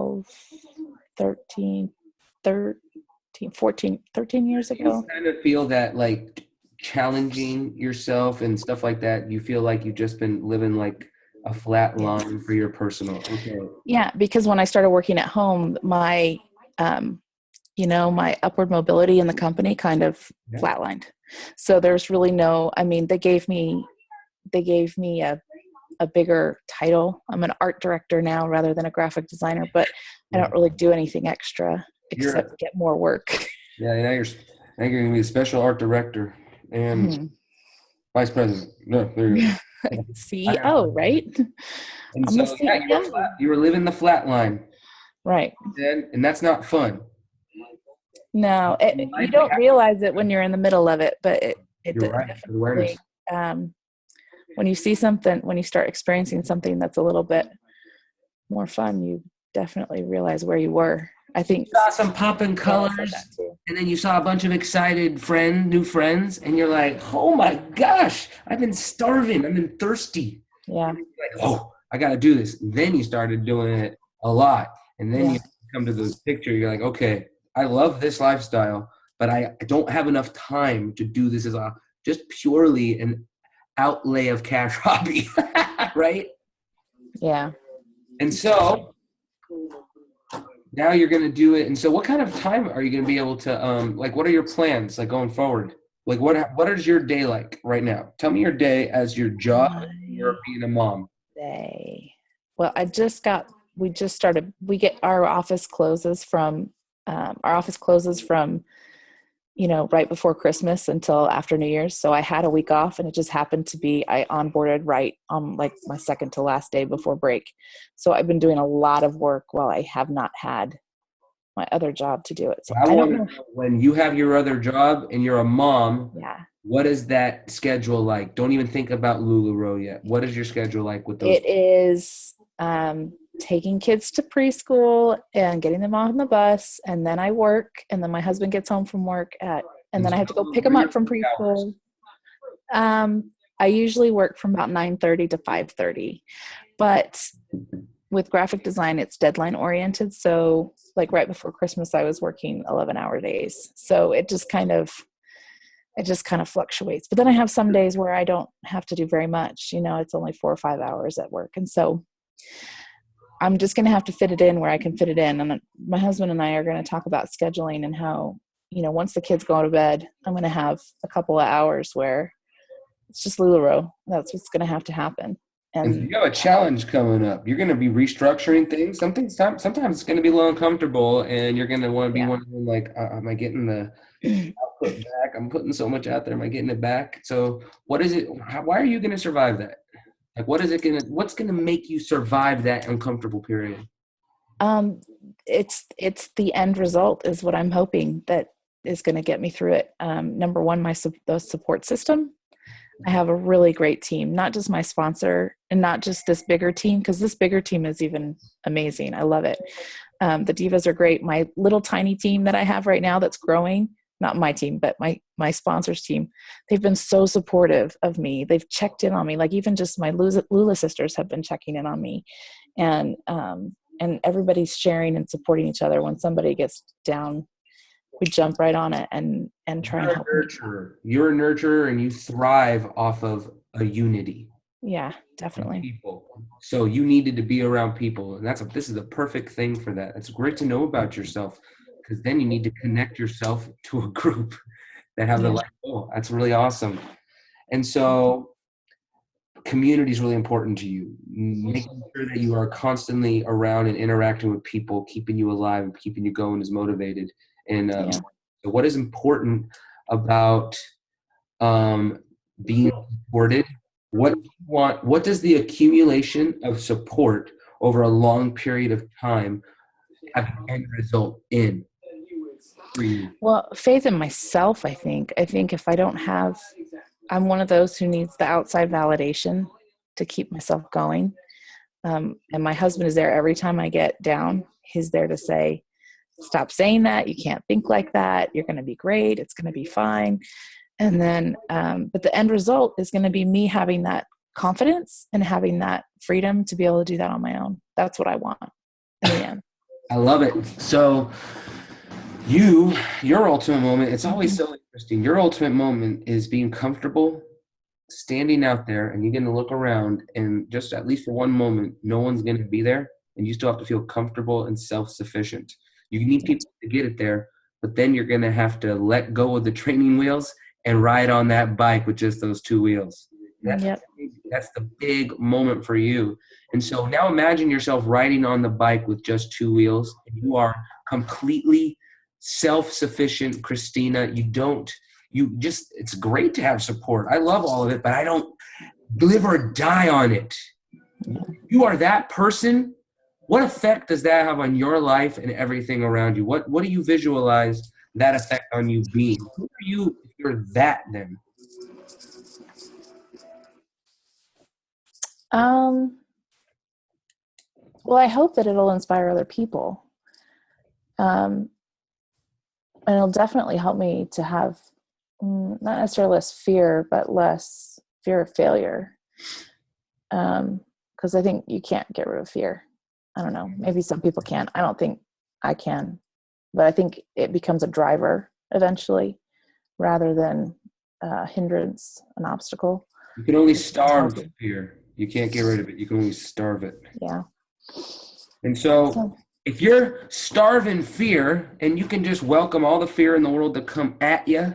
S13: years ago.
S14: You kind of feel that, like, challenging yourself and stuff like that, you feel like you've just been living like a flat line for your personal. Okay.
S13: Yeah, because when I started working at home, my my upward mobility in the company kind of flatlined. So there's really they gave me a bigger title. I'm an art director now rather than a graphic designer, but I don't really do anything extra except get more work.
S14: Yeah, now you're going to be a special art director and vice president. No, there you go.
S13: CEO, right?
S14: And so you were living the flat line.
S13: Right.
S14: And that's not fun.
S13: No, you don't realize it when you're in the middle of it, but it
S14: awareness.
S13: When you see something, when you start experiencing something that's a little bit more fun, you definitely realize where you were. I think
S14: you saw some popping colors, and then you saw a bunch of excited new friends, and you're like, oh my gosh, I've been starving, I've been thirsty.
S13: Yeah.
S14: And you're like, oh, I got to do this. And then you started doing it a lot, and then you come to the picture, you're like, okay, I love this lifestyle, but I don't have enough time to do this as just purely an outlay of cash hobby, right?
S13: Yeah.
S14: And so now you're going to do it. And so what kind of time are you going to be able to, what are your plans, like, going forward? Like, what is your day like right now? Tell me your day as your job and you're being a mom.
S13: Well, our office closes from, right before Christmas until after New Year's. So I had a week off, and it just happened to be, I onboarded right on like my second to last day before break. So I've been doing a lot of work while I have not had my other job to do it. So
S14: I don't know, when you have your other job and you're a mom, What is that schedule like? Don't even think about LulaBro yet. What is your schedule like with those?
S13: It is taking kids to preschool and getting them on the bus, and then I work, and then my husband gets home from work and then I have to go pick them up from preschool. I usually work from about 9:30 to 5:30, but with graphic design, it's deadline oriented. So like right before Christmas, I was working 11-hour days. So it just kind of fluctuates. But then I have some days where I don't have to do very much. It's only 4 or 5 hours at work. And so I'm just going to have to fit it in where I can fit it in. And my husband and I are going to talk about scheduling and how, once the kids go to bed, I'm going to have a couple of hours where it's just LulaBro. That's what's going to have to happen.
S14: And you have a challenge coming up. You're going to be restructuring things. Sometimes it's going to be a little uncomfortable, and you're going to want to be wondering, like, am I getting the output back? I'm putting so much out there. Am I getting it back? So what is it? Why are you going to survive that? Like, what's going to make you survive that uncomfortable period?
S13: It's the end result is what I'm hoping that is going to get me through it. Number one, the support system. I have a really great team, not just my sponsor and not just this bigger team, because this bigger team is even amazing. I love it. The divas are great. My little tiny team that I have right now that's growing, not my team, but my sponsors team, they've been so supportive of me. They've checked in on me. Like even just my Lula sisters have been checking in on me. And everybody's sharing and supporting each other. When somebody gets down, we jump right on it and try and help.
S14: You're a nurturer, and you thrive off of a unity.
S13: Yeah, definitely.
S14: People. So you needed to be around people, and this is a perfect thing for that. It's great to know about yourself, because then you need to connect yourself to a group that have the like, oh, that's really awesome. And so community is really important to you. Making sure that you are constantly around and interacting with people, keeping you alive and keeping you going is motivated. And so what is important about being supported? What does the accumulation of support over a long period of time have an end result in for you?
S13: Well, faith in myself, I think if I don't have, I'm one of those who needs the outside validation to keep myself going. And my husband is there every time I get down. He's there to say, stop saying that. You can't think like that. You're going to be great. It's going to be fine. And then, but the end result is going to be me having that confidence and having that freedom to be able to do that on my own. That's what I want in the end.
S14: I love it. So your ultimate moment, it's always so interesting. Your ultimate moment is being comfortable, standing out there, and you're going to look around, and just at least for one moment, no one's going to be there, and you still have to feel comfortable and self-sufficient. You need people to get it there, but then you're going to have to let go of the training wheels and ride on that bike with just those two wheels. That's the big moment for you. And so now imagine yourself riding on the bike with just two wheels, and you are completely self-sufficient, Christina. It's great to have support. I love all of it, but I don't live or die on it. You are that person. What effect does that have on your life and everything around you? What do you visualize that effect on you being? Who are you if you're that then?
S13: Well, I hope that it'll inspire other people. And it'll definitely help me to have not necessarily less fear, but less fear of failure. Because I think you can't get rid of fear. I don't know. Maybe some people can. I don't think I can. But I think it becomes a driver eventually rather than a hindrance, an obstacle.
S14: You can only starve fear. You can't get rid of it. You can only starve it.
S13: Yeah.
S14: And so if you're starving fear and you can just welcome all the fear in the world to come at you,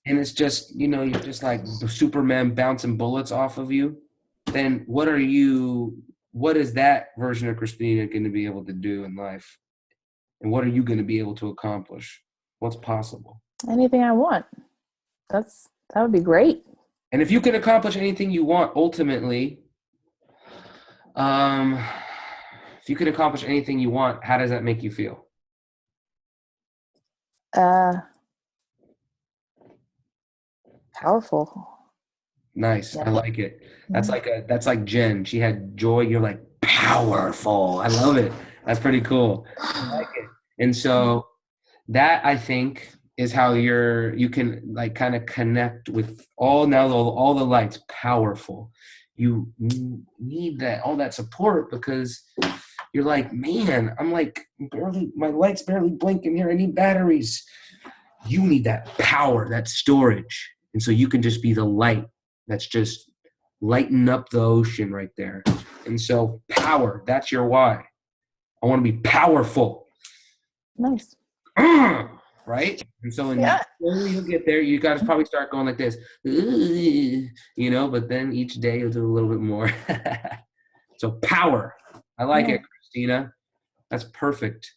S14: and it's just, you're just like the Superman bouncing bullets off of you, then what is that version of Christina going to be able to do in life? And what are you going to be able to accomplish? What's possible?
S13: Anything I want. That would be great.
S14: And if you can accomplish anything you want, ultimately, if you can accomplish anything you want, how does that make you feel?
S13: Powerful.
S14: Nice.
S13: Yeah.
S14: I like it. That's
S13: Mhm.
S14: that's like Jen. She had joy. You're like powerful. I love it. That's pretty cool. I like it. And so that I think is how you can like kind of connect with all the lights. Powerful. You need that all that support because you're like, man, I'm like barely my lights barely blinking here. I need batteries. You need that power, that storage. And so you can just be the light that's just lighting up the ocean right there. And so power, that's your why. I want to be powerful.
S13: Nice.
S14: Right? And so
S12: Yeah.
S14: slowly you'll get there. You got to probably start going like this, but then each day you'll do a little bit more. So power. I like it, Christina. That's perfect.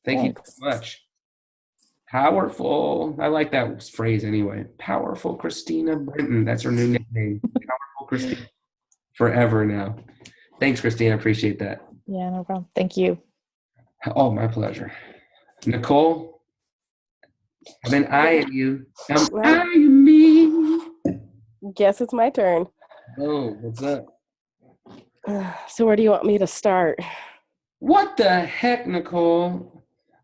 S14: Thank you so much. Powerful. I like that phrase anyway. Powerful Christina Brinton. That's her new nickname. Powerful Christina. Forever now. Thanks, Christina. Appreciate that.
S13: Yeah, no problem. Thank you.
S14: Oh, my pleasure. Nicole, I've been eyeing you. I'm eyeing me.
S15: Guess it's my turn.
S14: Oh, what's up?
S15: So where do you want me to start?
S14: What the heck, Nicole?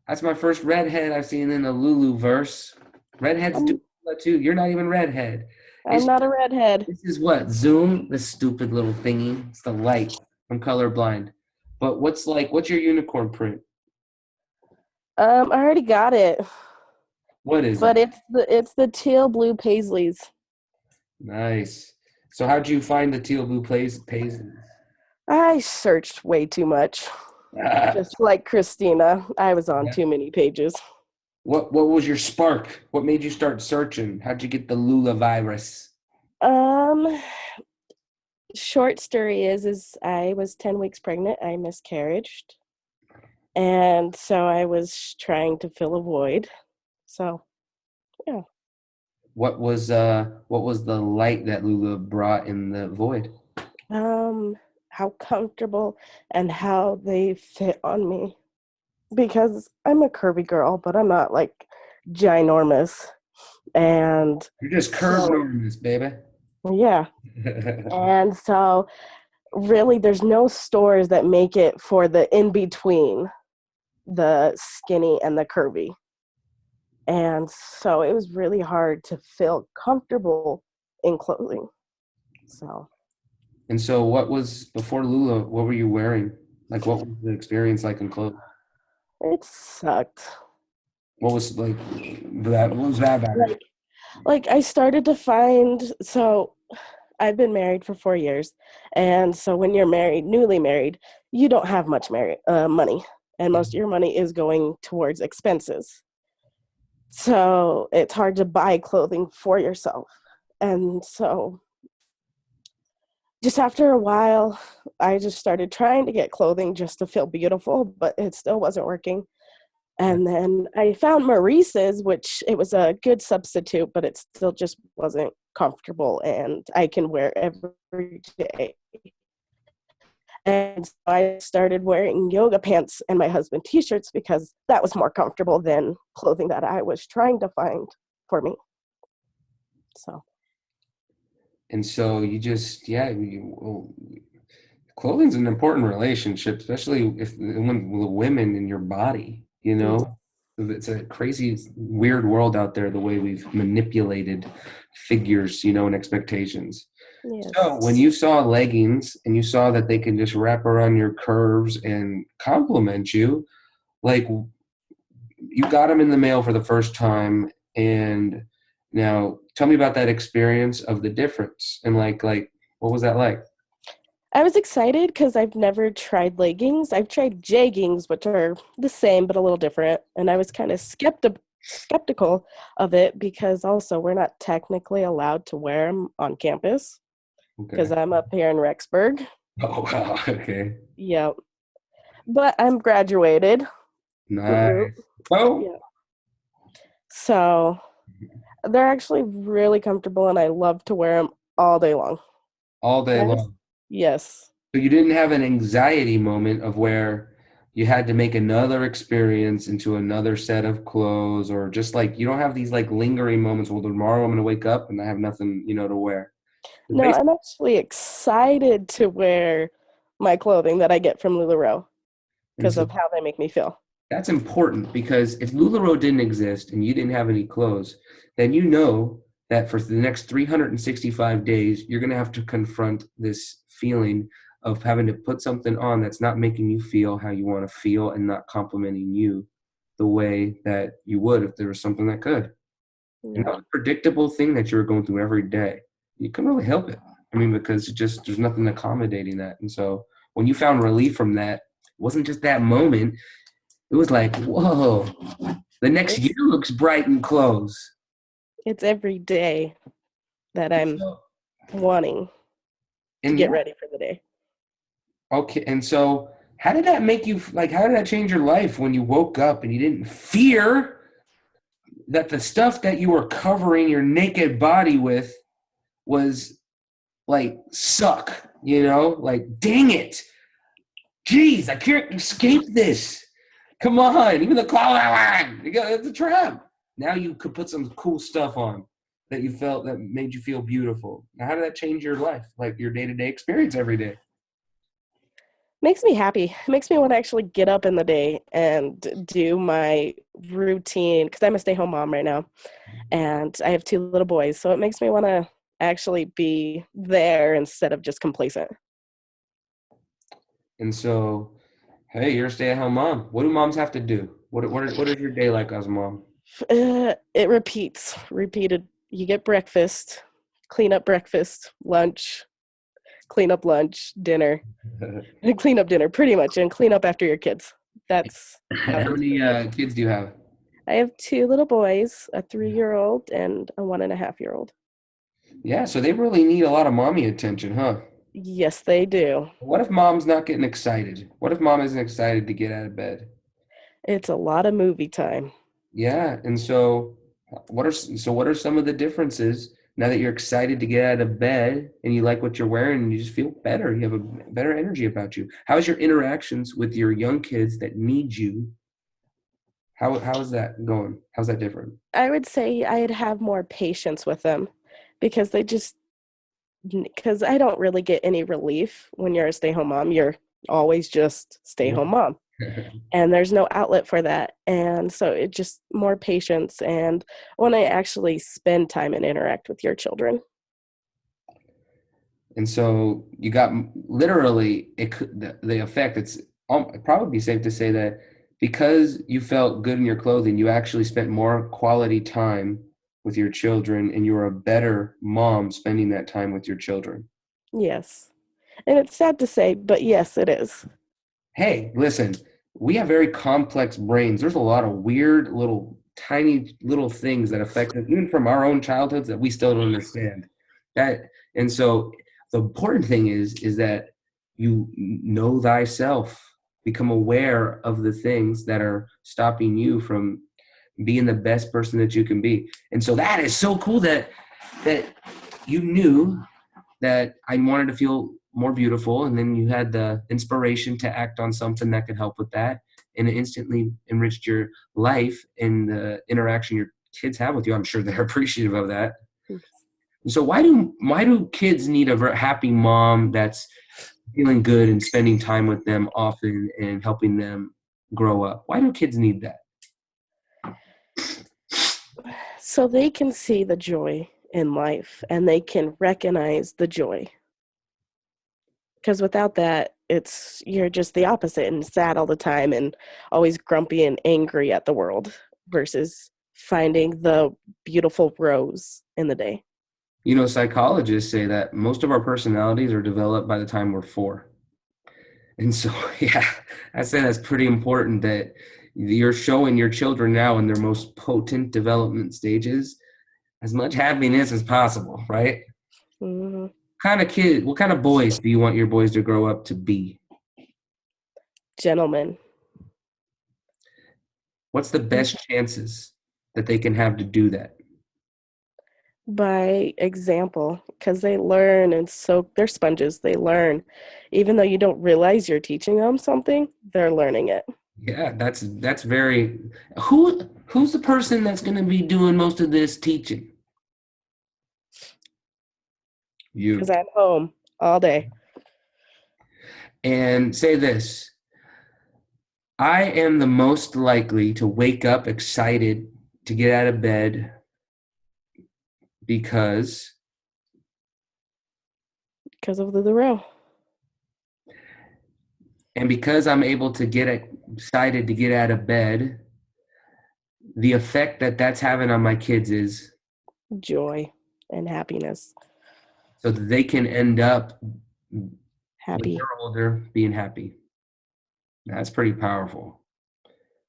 S14: That's my first redhead I've seen in the Lulu verse. Redheads do that too. You're not even redhead.
S15: I'm not a redhead.
S14: This is what? Zoom? This stupid little thingy. It's the light. I'm colorblind. But what's your unicorn print?
S15: I already got it.
S14: What is
S15: but
S14: it?
S15: it's the teal blue paisleys.
S14: Nice. So how'd you find the teal blue paisleys?
S15: I searched way too much. Just like Christina, I was on too many pages.
S14: What was your spark? What made you start searching? How'd you get the Lula virus?
S15: Short story is I was 10 weeks pregnant. I miscarried. And so I was trying to fill a void. So, yeah.
S14: What was the light that Lula brought in the void?
S15: How comfortable and how they fit on me. Because I'm a curvy girl, but I'm not like ginormous. And
S14: you're just curve-normous, baby.
S15: Yeah. And so really there's no stores that make it for the in-between the skinny and the curvy. And so it was really hard to feel comfortable in clothing. So.
S14: And so what was, before Lula, what were you wearing? Like, what was the experience like in clothes?
S15: It sucked.
S14: What was like that? What was that about?
S15: Like I started to find, so I've been married for 4 years. And so when you're married, newly married, you don't have much money. And most of your money is going towards expenses. So it's hard to buy clothing for yourself. And so just after a while, I just started trying to get clothing just to feel beautiful, but it still wasn't working. And then I found Maurice's, which it was a good substitute, but it still just wasn't comfortable and I can wear every day. And so I started wearing yoga pants and my husband t-shirts because that was more comfortable than clothing that I was trying to find for me. So.
S14: And so you just, clothing's an important relationship, especially when with women in your body, you know? It's a crazy, weird world out there, the way we've manipulated figures, and expectations.
S15: Yes.
S14: So when you saw leggings and you saw that they can just wrap around your curves and compliment you, like you got them in the mail for the first time, and now tell me about that experience of the difference and like what was that like?
S15: I was excited because I've never tried leggings. I've tried jeggings, which are the same but a little different, and I was kind of skeptical of it because also we're not technically allowed to wear them on campus because I'm up here in Rexburg.
S14: Oh wow, okay.
S15: Yep. But I'm graduated.
S14: Nice. Oh.
S15: Yeah. So they're actually really comfortable and I love to wear them all day long.
S14: All day long.
S15: Yes.
S14: So you didn't have an anxiety moment of where you had to make another experience into another set of clothes, or just like you don't have these like lingering moments, well, tomorrow I'm going to wake up and I have nothing, to wear.
S15: No, I'm actually excited to wear my clothing that I get from LulaBro because of how they make me feel.
S14: That's important, because if LulaBro didn't exist and you didn't have any clothes, then you know that for the next 365 days, you're going to have to confront this feeling of having to put something on that's not making you feel how you want to feel and not complimenting you the way that you would if there was something that could.
S15: Yeah.
S14: And that's a predictable thing that you're going through every day. You couldn't really help it. I mean, because there's nothing accommodating that. And so when you found relief from that, it wasn't just that moment. It was like, whoa, the next year looks bright in clothes.
S15: It's every day that I'm wanting to get ready for the day.
S14: Okay, and so how did that make you, how did that change your life when you woke up and you didn't fear that the stuff that you were covering your naked body with was suck, dang it. Jeez, I can't escape this. Come on, even the cloud, it's a trap. Now you could put some cool stuff on that you felt that made you feel beautiful. Now, how did that change your life, your day-to-day experience every day?
S15: Makes me happy. It makes me want to actually get up in the day and do my routine, because I'm a stay-home mom right now, and I have 2 little boys, so it makes me want to actually be there instead of just complacent.
S14: And so, hey, you're a stay-at-home mom. What do moms have to do? What is your day like as a mom?
S15: It repeated. You get breakfast, clean up breakfast, lunch, clean up lunch, dinner, and clean up dinner, pretty much, and clean up after your kids. That's
S14: how many kids do you have?
S15: I have 2 little boys, a 3-year-old and a 1.5-year-old.
S14: Yeah, so they really need a lot of mommy attention, huh?
S15: Yes, they do.
S14: What if mom's not getting excited? What if mom isn't excited to get out of bed?
S15: It's a lot of movie time.
S14: Yeah, and so what are some of the differences now that you're excited to get out of bed and you like what you're wearing and you just feel better? You have a better energy about you. How's your interactions with your young kids that need you? How is that going? How's that different?
S15: I would say I'd have more patience with them because because I don't really get any relief when you're a stay-home mom. You're always just stay-home mom. And there's no outlet for that. And so it just more patience and when I actually spend time and interact with your children.
S14: And so you got literally the effect. It'd probably be safe to say that because you felt good in your clothing, you actually spent more quality time with your children, and you were a better mom spending that time with your children.
S15: Yes. And it's sad to say, but yes, it is.
S14: Hey, listen, we have very complex brains. There's a lot of weird tiny little things that affect us, even from our own childhoods, that we still don't understand. And so the important thing is that you know thyself, become aware of the things that are stopping you from being the best person that you can be. And so that is so cool that you knew that I wanted to feel more beautiful, and then you had the inspiration to act on something that could help with that, and it instantly enriched your life and the interaction your kids have with you. I'm sure they're appreciative of that. So why do kids need a happy mom that's feeling good and spending time with them often and helping them grow up? Why do kids need that?
S15: So they can see the joy in life and they can recognize the joy. Because without that, you're just the opposite and sad all the time and always grumpy and angry at the world versus finding the beautiful rose in the day.
S14: Psychologists say that most of our personalities are developed by the time we're 4. And so, yeah, I say that's pretty important that you're showing your children now in their most potent development stages as much happiness as possible, right?
S15: Mm-hmm.
S14: What kind of boys do you want your boys to grow up to be?
S15: Gentlemen.
S14: What's the best chances that they can have to do that?
S15: By example, because they learn, and so they're sponges. They learn. Even though you don't realize you're teaching them something, they're learning it.
S14: Yeah, that's very. Who's the person that's going to be doing most of this teaching? You.
S15: Because I'm home all day.
S14: And say this. I am the most likely to wake up excited to get out of bed because
S15: of LulaBro.
S14: And because I'm able to get excited to get out of bed, the effect that that's having on my kids is
S15: joy and happiness.
S14: So that they can end up
S15: happy
S14: when they're older being happy. That's pretty powerful.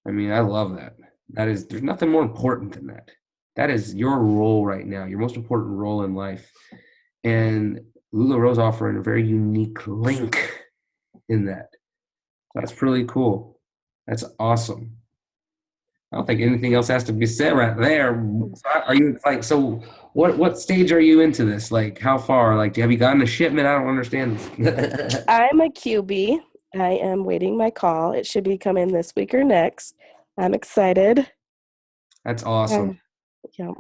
S14: I mean, I love that. There's nothing more important than that. That is your role right now, your most important role in life. And LulaBro's offering a very unique link in that. That's pretty cool. That's awesome. I don't think anything else has to be said right there. Are you like, so what stage are you into this? Like, how far? Like, have you gotten a shipment? I don't understand this.
S15: I'm a QB. I am waiting my call. It should be coming this week or next. I'm excited.
S14: That's awesome.
S15: Yeah.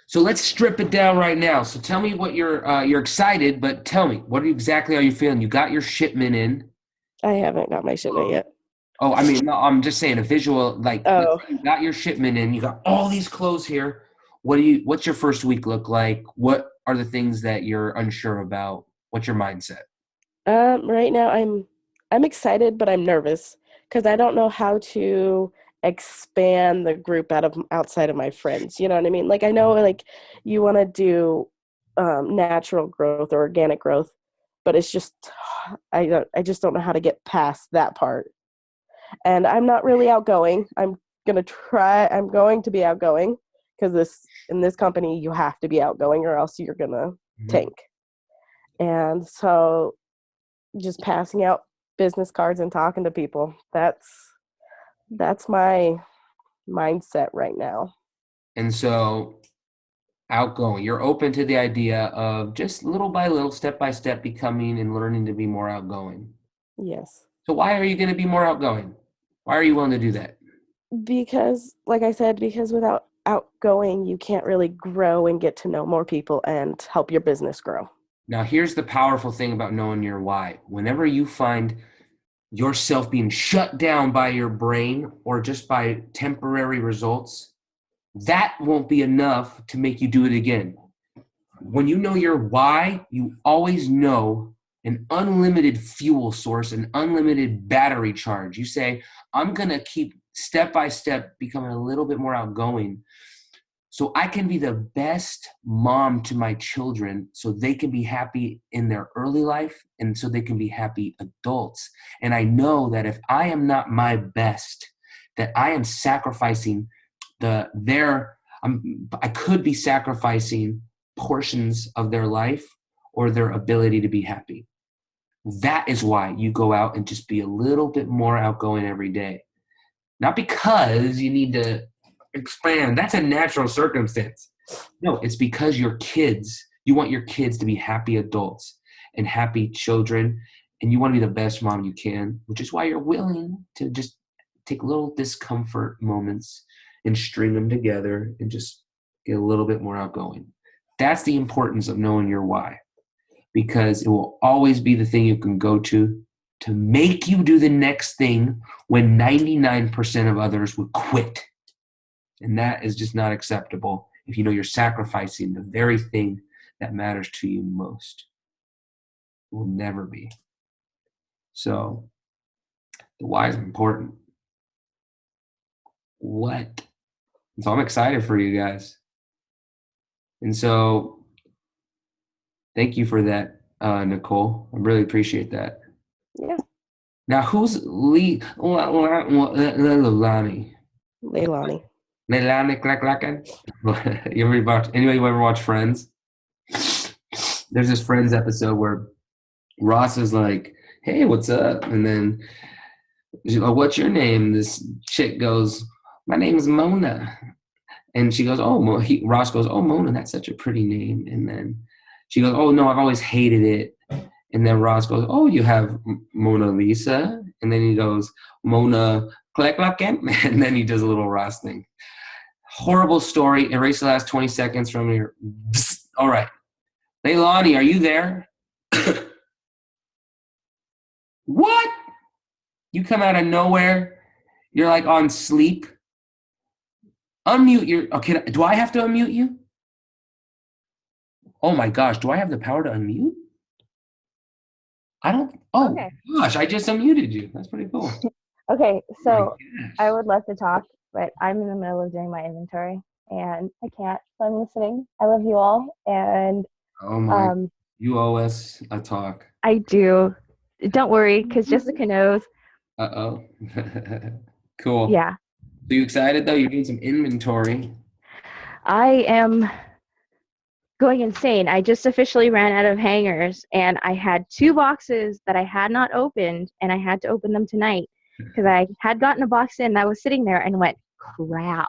S14: So let's strip it down right now. So tell me what you're excited, but tell me, what exactly are you feeling? You got your shipment in.
S15: I haven't got my shipment yet.
S14: Oh, I mean, no, I'm just saying a visual, like,
S15: oh.
S14: You got your shipment in, you got all these clothes here. What's your first week look like? What are the things that you're unsure about? What's your mindset?
S15: Right now I'm excited, but I'm nervous because I don't know how to expand the group outside of my friends. You know what I mean? Like, I know, like, you want to do natural growth or organic growth, but it's just, I just don't know how to get past that part. And I'm not really outgoing. I'm going to be outgoing because in this company, you have to be outgoing or else you're going to tank. And so just passing out business cards and talking to people, that's my mindset right now.
S14: And so outgoing, you're open to the idea of just little by little, step by step, becoming and learning to be more outgoing.
S15: Yes.
S14: So why are you going to be more outgoing? Why are you willing to do that?
S15: Because, like I said, because without outgoing, you can't really grow and get to know more people and help your business grow.
S14: Now, here's the powerful thing about knowing your why. Whenever you find yourself being shut down by your brain or just by temporary results, that won't be enough to make you do it again. When you know your why, you always know an unlimited fuel source, an unlimited battery charge. You say, I'm going to keep step by step becoming a little bit more outgoing so I can be the best mom to my children so they can be happy in their early life and so they can be happy adults. And I know that if I am not my best, that I am sacrificing I could be sacrificing portions of their life or their ability to be happy. That is why you go out and just be a little bit more outgoing every day. Not because you need to expand. That's a natural circumstance. No, it's because you want your kids to be happy adults and happy children, and you want to be the best mom you can, which is why you're willing to just take little discomfort moments and string them together and just get a little bit more outgoing. That's the importance of knowing your why, because it will always be the thing you can go to make you do the next thing when 99% of others would quit. And that is just not acceptable if you know you're sacrificing the very thing that matters to you most. It will never be. So the why is important. What? And so I'm excited for you guys. And so thank you for that, Nicole. I really appreciate that.
S15: Yeah.
S14: Now, who's Leilani?
S15: Leilani.
S14: Leilani Clacken? Anybody ever watch Friends? There's this Friends episode where Ross is like, hey, what's up? And then, what's your name? This chick goes, my name is Mona. And she goes, oh, Ross goes, oh, Mona, that's such a pretty name. And then she goes, oh, no, I've always hated it. And then Ross goes, oh, you have Mona Lisa. And then he goes, Mona Kleklaken. And then he does a little Ross thing. Horrible story. Erase the last 20 seconds from your. All right. Leilani, are you there? What? You come out of nowhere. You're like on sleep. Unmute your. Okay, do I have to unmute you? Oh my gosh, do I have the power to unmute? I don't. Oh
S16: Okay.
S14: gosh, I just unmuted you. That's pretty cool.
S16: Okay, so I would love to talk, but I'm in the middle of doing my inventory and I can't. So I'm listening. I love you all, and
S14: Oh my, you owe us a talk.
S16: I do. Don't worry, because Jessica knows.
S14: Uh-oh. Cool.
S16: Yeah.
S14: So you excited though? You're doing some inventory.
S16: I am going insane. I just officially ran out of hangers, and I had 2 boxes that I had not opened, and I had to open them tonight because I had gotten a box in that was sitting there and went, crap.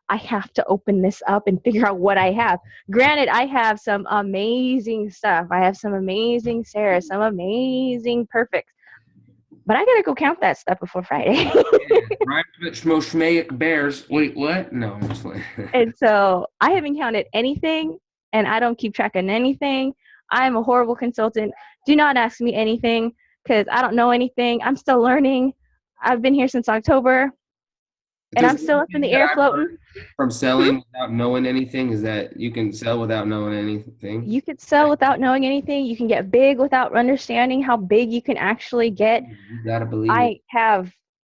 S16: I have to open this up and figure out what I have. Granted, I have some amazing stuff. I have some amazing Sarah, some amazing perfects. But I got to go count that stuff before Friday.
S14: Schmaic bears. Wait, what? No, I'm just like.
S16: And so I haven't counted anything, and I don't keep track of anything. I'm a horrible consultant. Do not ask me anything because I don't know anything. I'm still learning. I've been here since October, and I'm still up in the air floating.
S14: From selling without knowing anything is that you can sell without knowing anything.
S16: You could sell without knowing anything. You can get big without understanding how big you can actually get.
S14: You gotta believe it.
S16: I have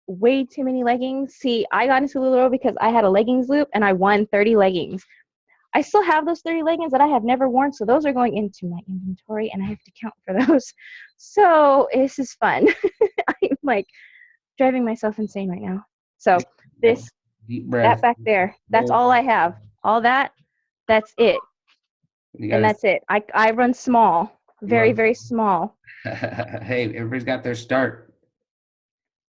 S16: way too many leggings. See, I got into LulaBro because I had a leggings loop and I won 30 leggings. I still have those 30 leggings that I have never worn, so those are going into my inventory and I have to count for those. So this is fun. I'm like driving myself insane right now. So this, that back there, that's all I have. All that, that's it. And that's it. I run small, very, very small.
S14: Hey, everybody's got their start.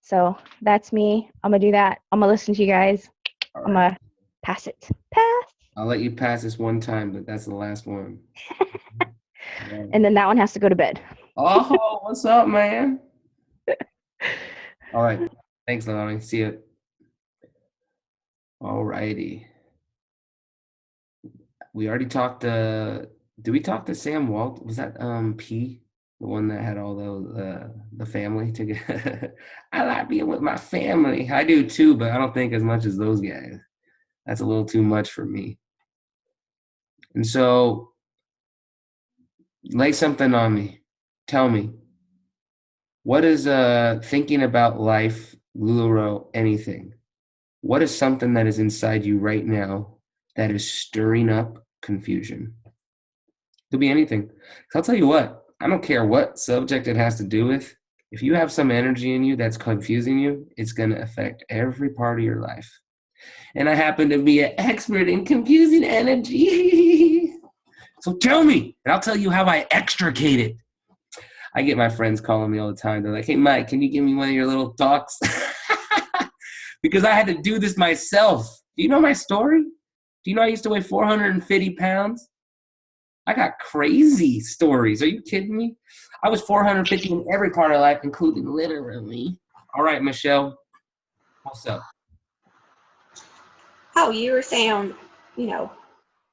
S16: So that's me. I'm going to do that. I'm going to listen to you guys. I'm going to pass it. Pass.
S14: I'll let you pass this one time, but that's the last one.
S16: And then that one has to go to bed.
S14: Oh, what's up, man? All right. Thanks, Leilani. See you. All righty. We already talked to, did we talk to Sam Walt? Was that P? The one that had all the family together? I like being with my family. I do too, but I don't think as much as those guys. That's a little too much for me. And so, lay something on me. Tell me, what is thinking about life, LulaBro, anything? What is something that is inside you right now that is stirring up confusion? Could be anything. I'll tell you what, I don't care what subject it has to do with. If you have some energy in you that's confusing you, it's going to affect every part of your life. And I happen to be an expert in confusing energy. So tell me, and I'll tell you how I extricate it. I get my friends calling me all the time. They're like, hey, Mike, can you give me one of your little talks? Because I had to do this myself. Do you know my story? Do you know I used to weigh 450 pounds? I got crazy stories. Are you kidding me? I was 450 in every part of life, including literally. All right, Michelle, what's up?
S9: Oh, you were saying,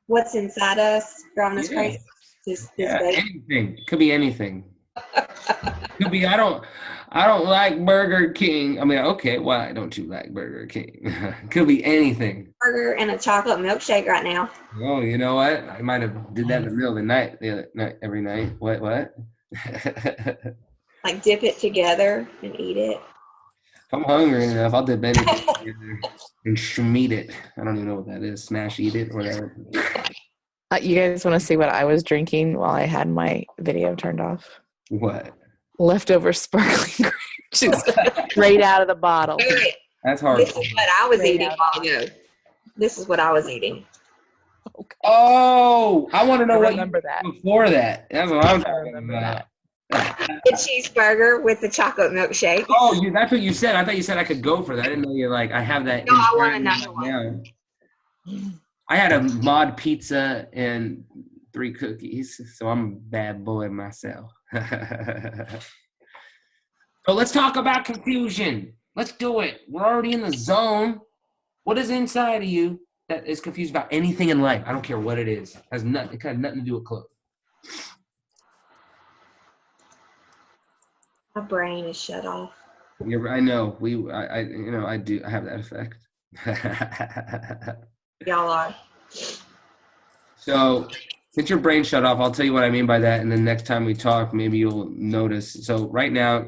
S9: what's inside us, driving us crazy.
S14: Anything. It could be anything. Could be I don't like Burger King. I mean, okay, why don't you like Burger King? Could be anything.
S9: Burger and a chocolate milkshake right now.
S14: Oh, you know what? I might have did that in the middle of the night, every night. What?
S9: Like dip it together and eat it.
S14: If I'm hungry enough, I'll dip anything together and schmeat it. I don't even know what that is. Smash eat it or whatever.
S13: You guys want to see what I was drinking while I had my video turned off?
S14: What?
S13: Leftover sparkling grape juice straight out of the bottle.
S9: Wait.
S14: That's hard.
S9: This is what I was eating a while ago. This is what I was eating.
S13: Okay.
S14: Oh, I want to know what you
S13: remember that
S14: before that. That's what I'm talking about.
S9: The cheeseburger with the chocolate milkshake.
S14: Oh, that's what you said. I thought you said I could go for that. I didn't know you like. I have that.
S9: No, I want another one.
S14: Now. I had a mod pizza and 3 cookies, so I'm a bad boy myself. So let's talk about confusion. Let's do it. We're already in the zone. What is inside of you that is confused about anything in life? I don't care what it is. It has nothing to do with clothes.
S9: My brain is shut off.
S14: I know. I do. I have that effect.
S9: Y'all are.
S14: So since your brain shut off, I'll tell you what I mean by that. And then next time we talk, maybe you'll notice. So right now,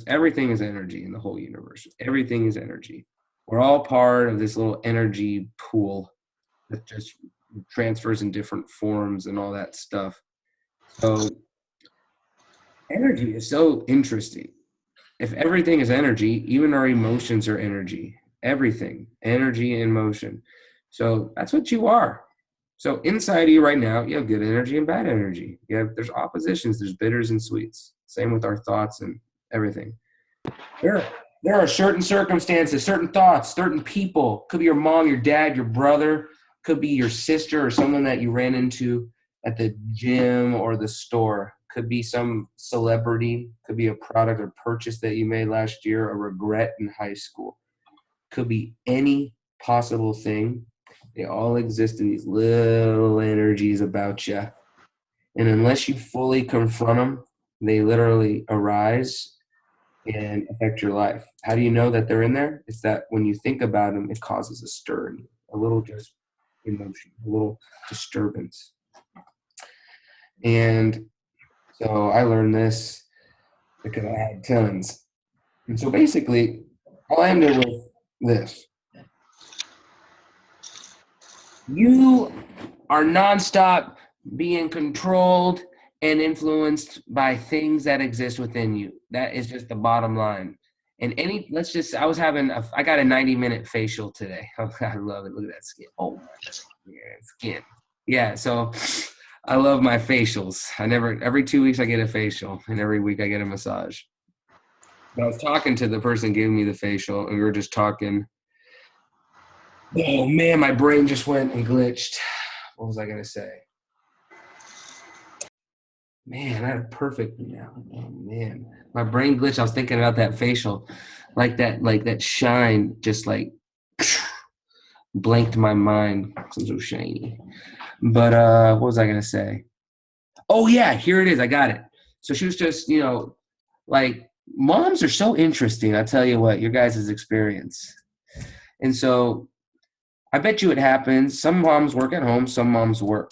S14: everything is energy in the whole universe. Everything is energy. We're all part of this little energy pool that just transfers in different forms and all that stuff. So energy is so interesting. If everything is energy, even our emotions are energy. Everything, energy and motion. So that's what you are. So inside of you right now, you have good energy and bad energy. There's oppositions, there's bitters and sweets. Same with our thoughts and everything. There are certain circumstances, certain thoughts, certain people. Could be your mom, your dad, your brother. Could be your sister or someone that you ran into at the gym or the store. Could be some celebrity. Could be a product or purchase that you made last year, a regret in high school. Could be any possible thing. They all exist in these little energies about you. And unless you fully confront them, they literally arise and affect your life. How do you know that they're in there? It's that when you think about them, it causes a stir in you, a little just emotion, a little disturbance. And so I learned this because I had tons. And so basically, I'll end it with this. You are nonstop being controlled and influenced by things that exist within you. That is just the bottom line. And I got a 90-minute facial today. Oh, I love it. Look at that skin. Oh, yeah, skin. Yeah, so I love my facials. Every 2 weeks I get a facial, and every week I get a massage. But I was talking to the person giving me the facial, and we were just talking. Oh, man, my brain just went and glitched. What was I going to say? Man, I had a perfect now. Oh, man. My brain glitched. I was thinking about that facial. Like that shine just like blanked my mind. It's so shiny. But what was I going to say? Oh, yeah, here it is. I got it. So she was just, like, moms are so interesting. I tell you what, your guys' experience. And so I bet you it happens. Some moms work at home, some moms work.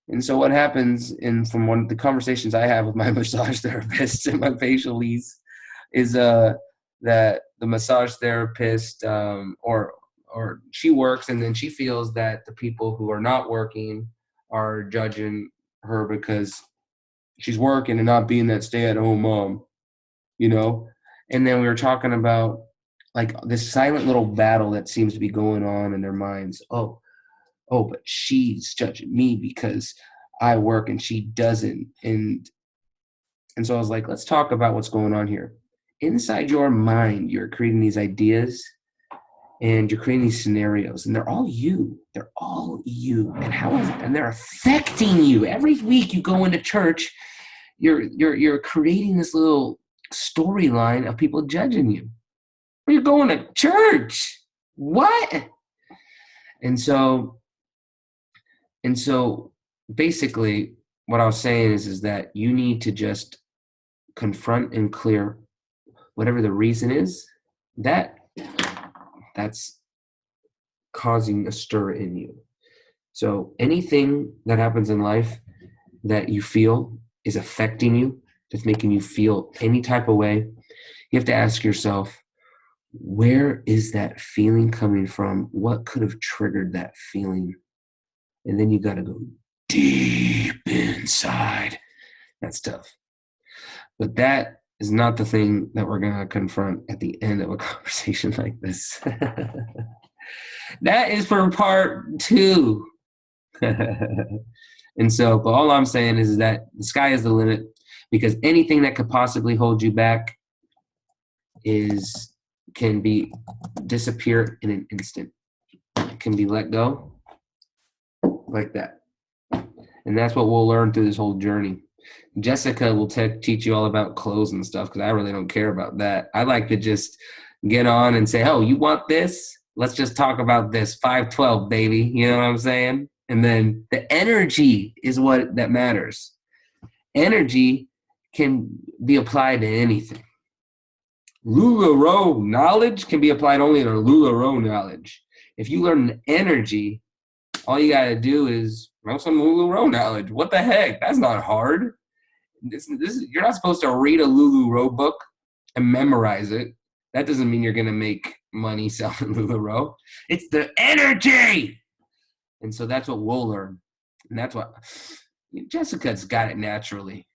S14: And so what happens from one of the conversations I have with my massage therapist and my facial leads is that the massage therapist or she works, and then she feels that the people who are not working are judging her because she's working and not being that stay-at-home mom, And then we were talking about like this silent little battle that seems to be going on in their minds. Oh, but she's judging me because I work and she doesn't. And so I was like, let's talk about what's going on here. Inside your mind, you're creating these ideas and you're creating these scenarios, and they're all you. They're all you. And they're affecting you. Every week you go into church, you're creating this little storyline of people judging you. You're going to church. What? And so basically what I was saying is that you need to just confront and clear whatever the reason is that's causing a stir in you. So anything that happens in life that you feel is affecting you, that's making you feel any type of way, you have to ask yourself, where is that feeling coming from? What could have triggered that feeling? And then you got to go deep inside. That's tough. But that is not the thing that we're going to confront at the end of a conversation like this. That is for part 2. And so, but all I'm saying is that the sky is the limit, because anything that could possibly hold you back can be disappear in an instant. It can be let go. like that. And that's what we'll learn through this whole journey. Jessica will teach you all about clothes and stuff because I really don't care about that. I like to just get on and say, oh, you want this? Let's just talk about this. 512, baby. You know what I'm saying? And then the energy is what that matters. Energy can be applied to anything. LulaBro knowledge can be applied only to LulaBro knowledge. If you learn energy, all you got to do is know some LulaBro knowledge. What the heck? That's not hard. You're not supposed to read a LulaBro book and memorize it. That doesn't mean you're going to make money selling LulaBro. It's the energy. And so that's what we'll learn. And that's what Jessica's got it naturally.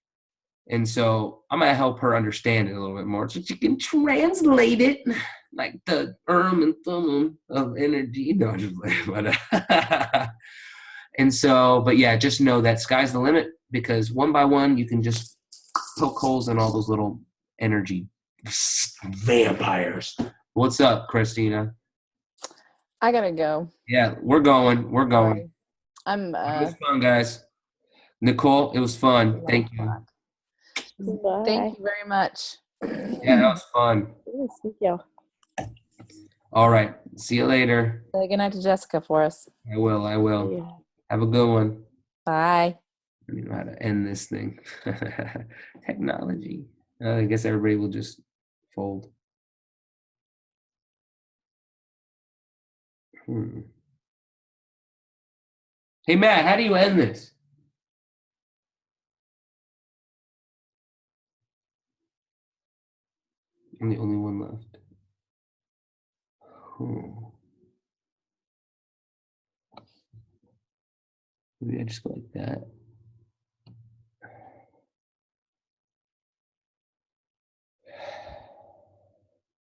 S14: And so I'm going to help her understand it a little bit more so she can translate it like the and thumb of energy. No, just but and so, but yeah, just know that sky's the limit because one by one, you can just poke holes in all those little energy vampires. What's up, Christina?
S13: I gotta go.
S14: Yeah, we're going. We're going.
S13: I'm.
S14: It was fun, guys. Nicole, it was fun. Thank you.
S15: Bye.
S13: Thank you very much.
S14: Yeah, that was fun.
S15: Yes, thank you.
S14: All right. See you later.
S13: Say good night to Jessica for us.
S14: I will. I will.
S15: Yeah.
S14: Have a good one.
S13: Bye.
S14: I don't know how to end this thing. Technology. I guess everybody will just fold. Hey, Matt, how do you end this? I'm the only one left. Maybe I just go like that.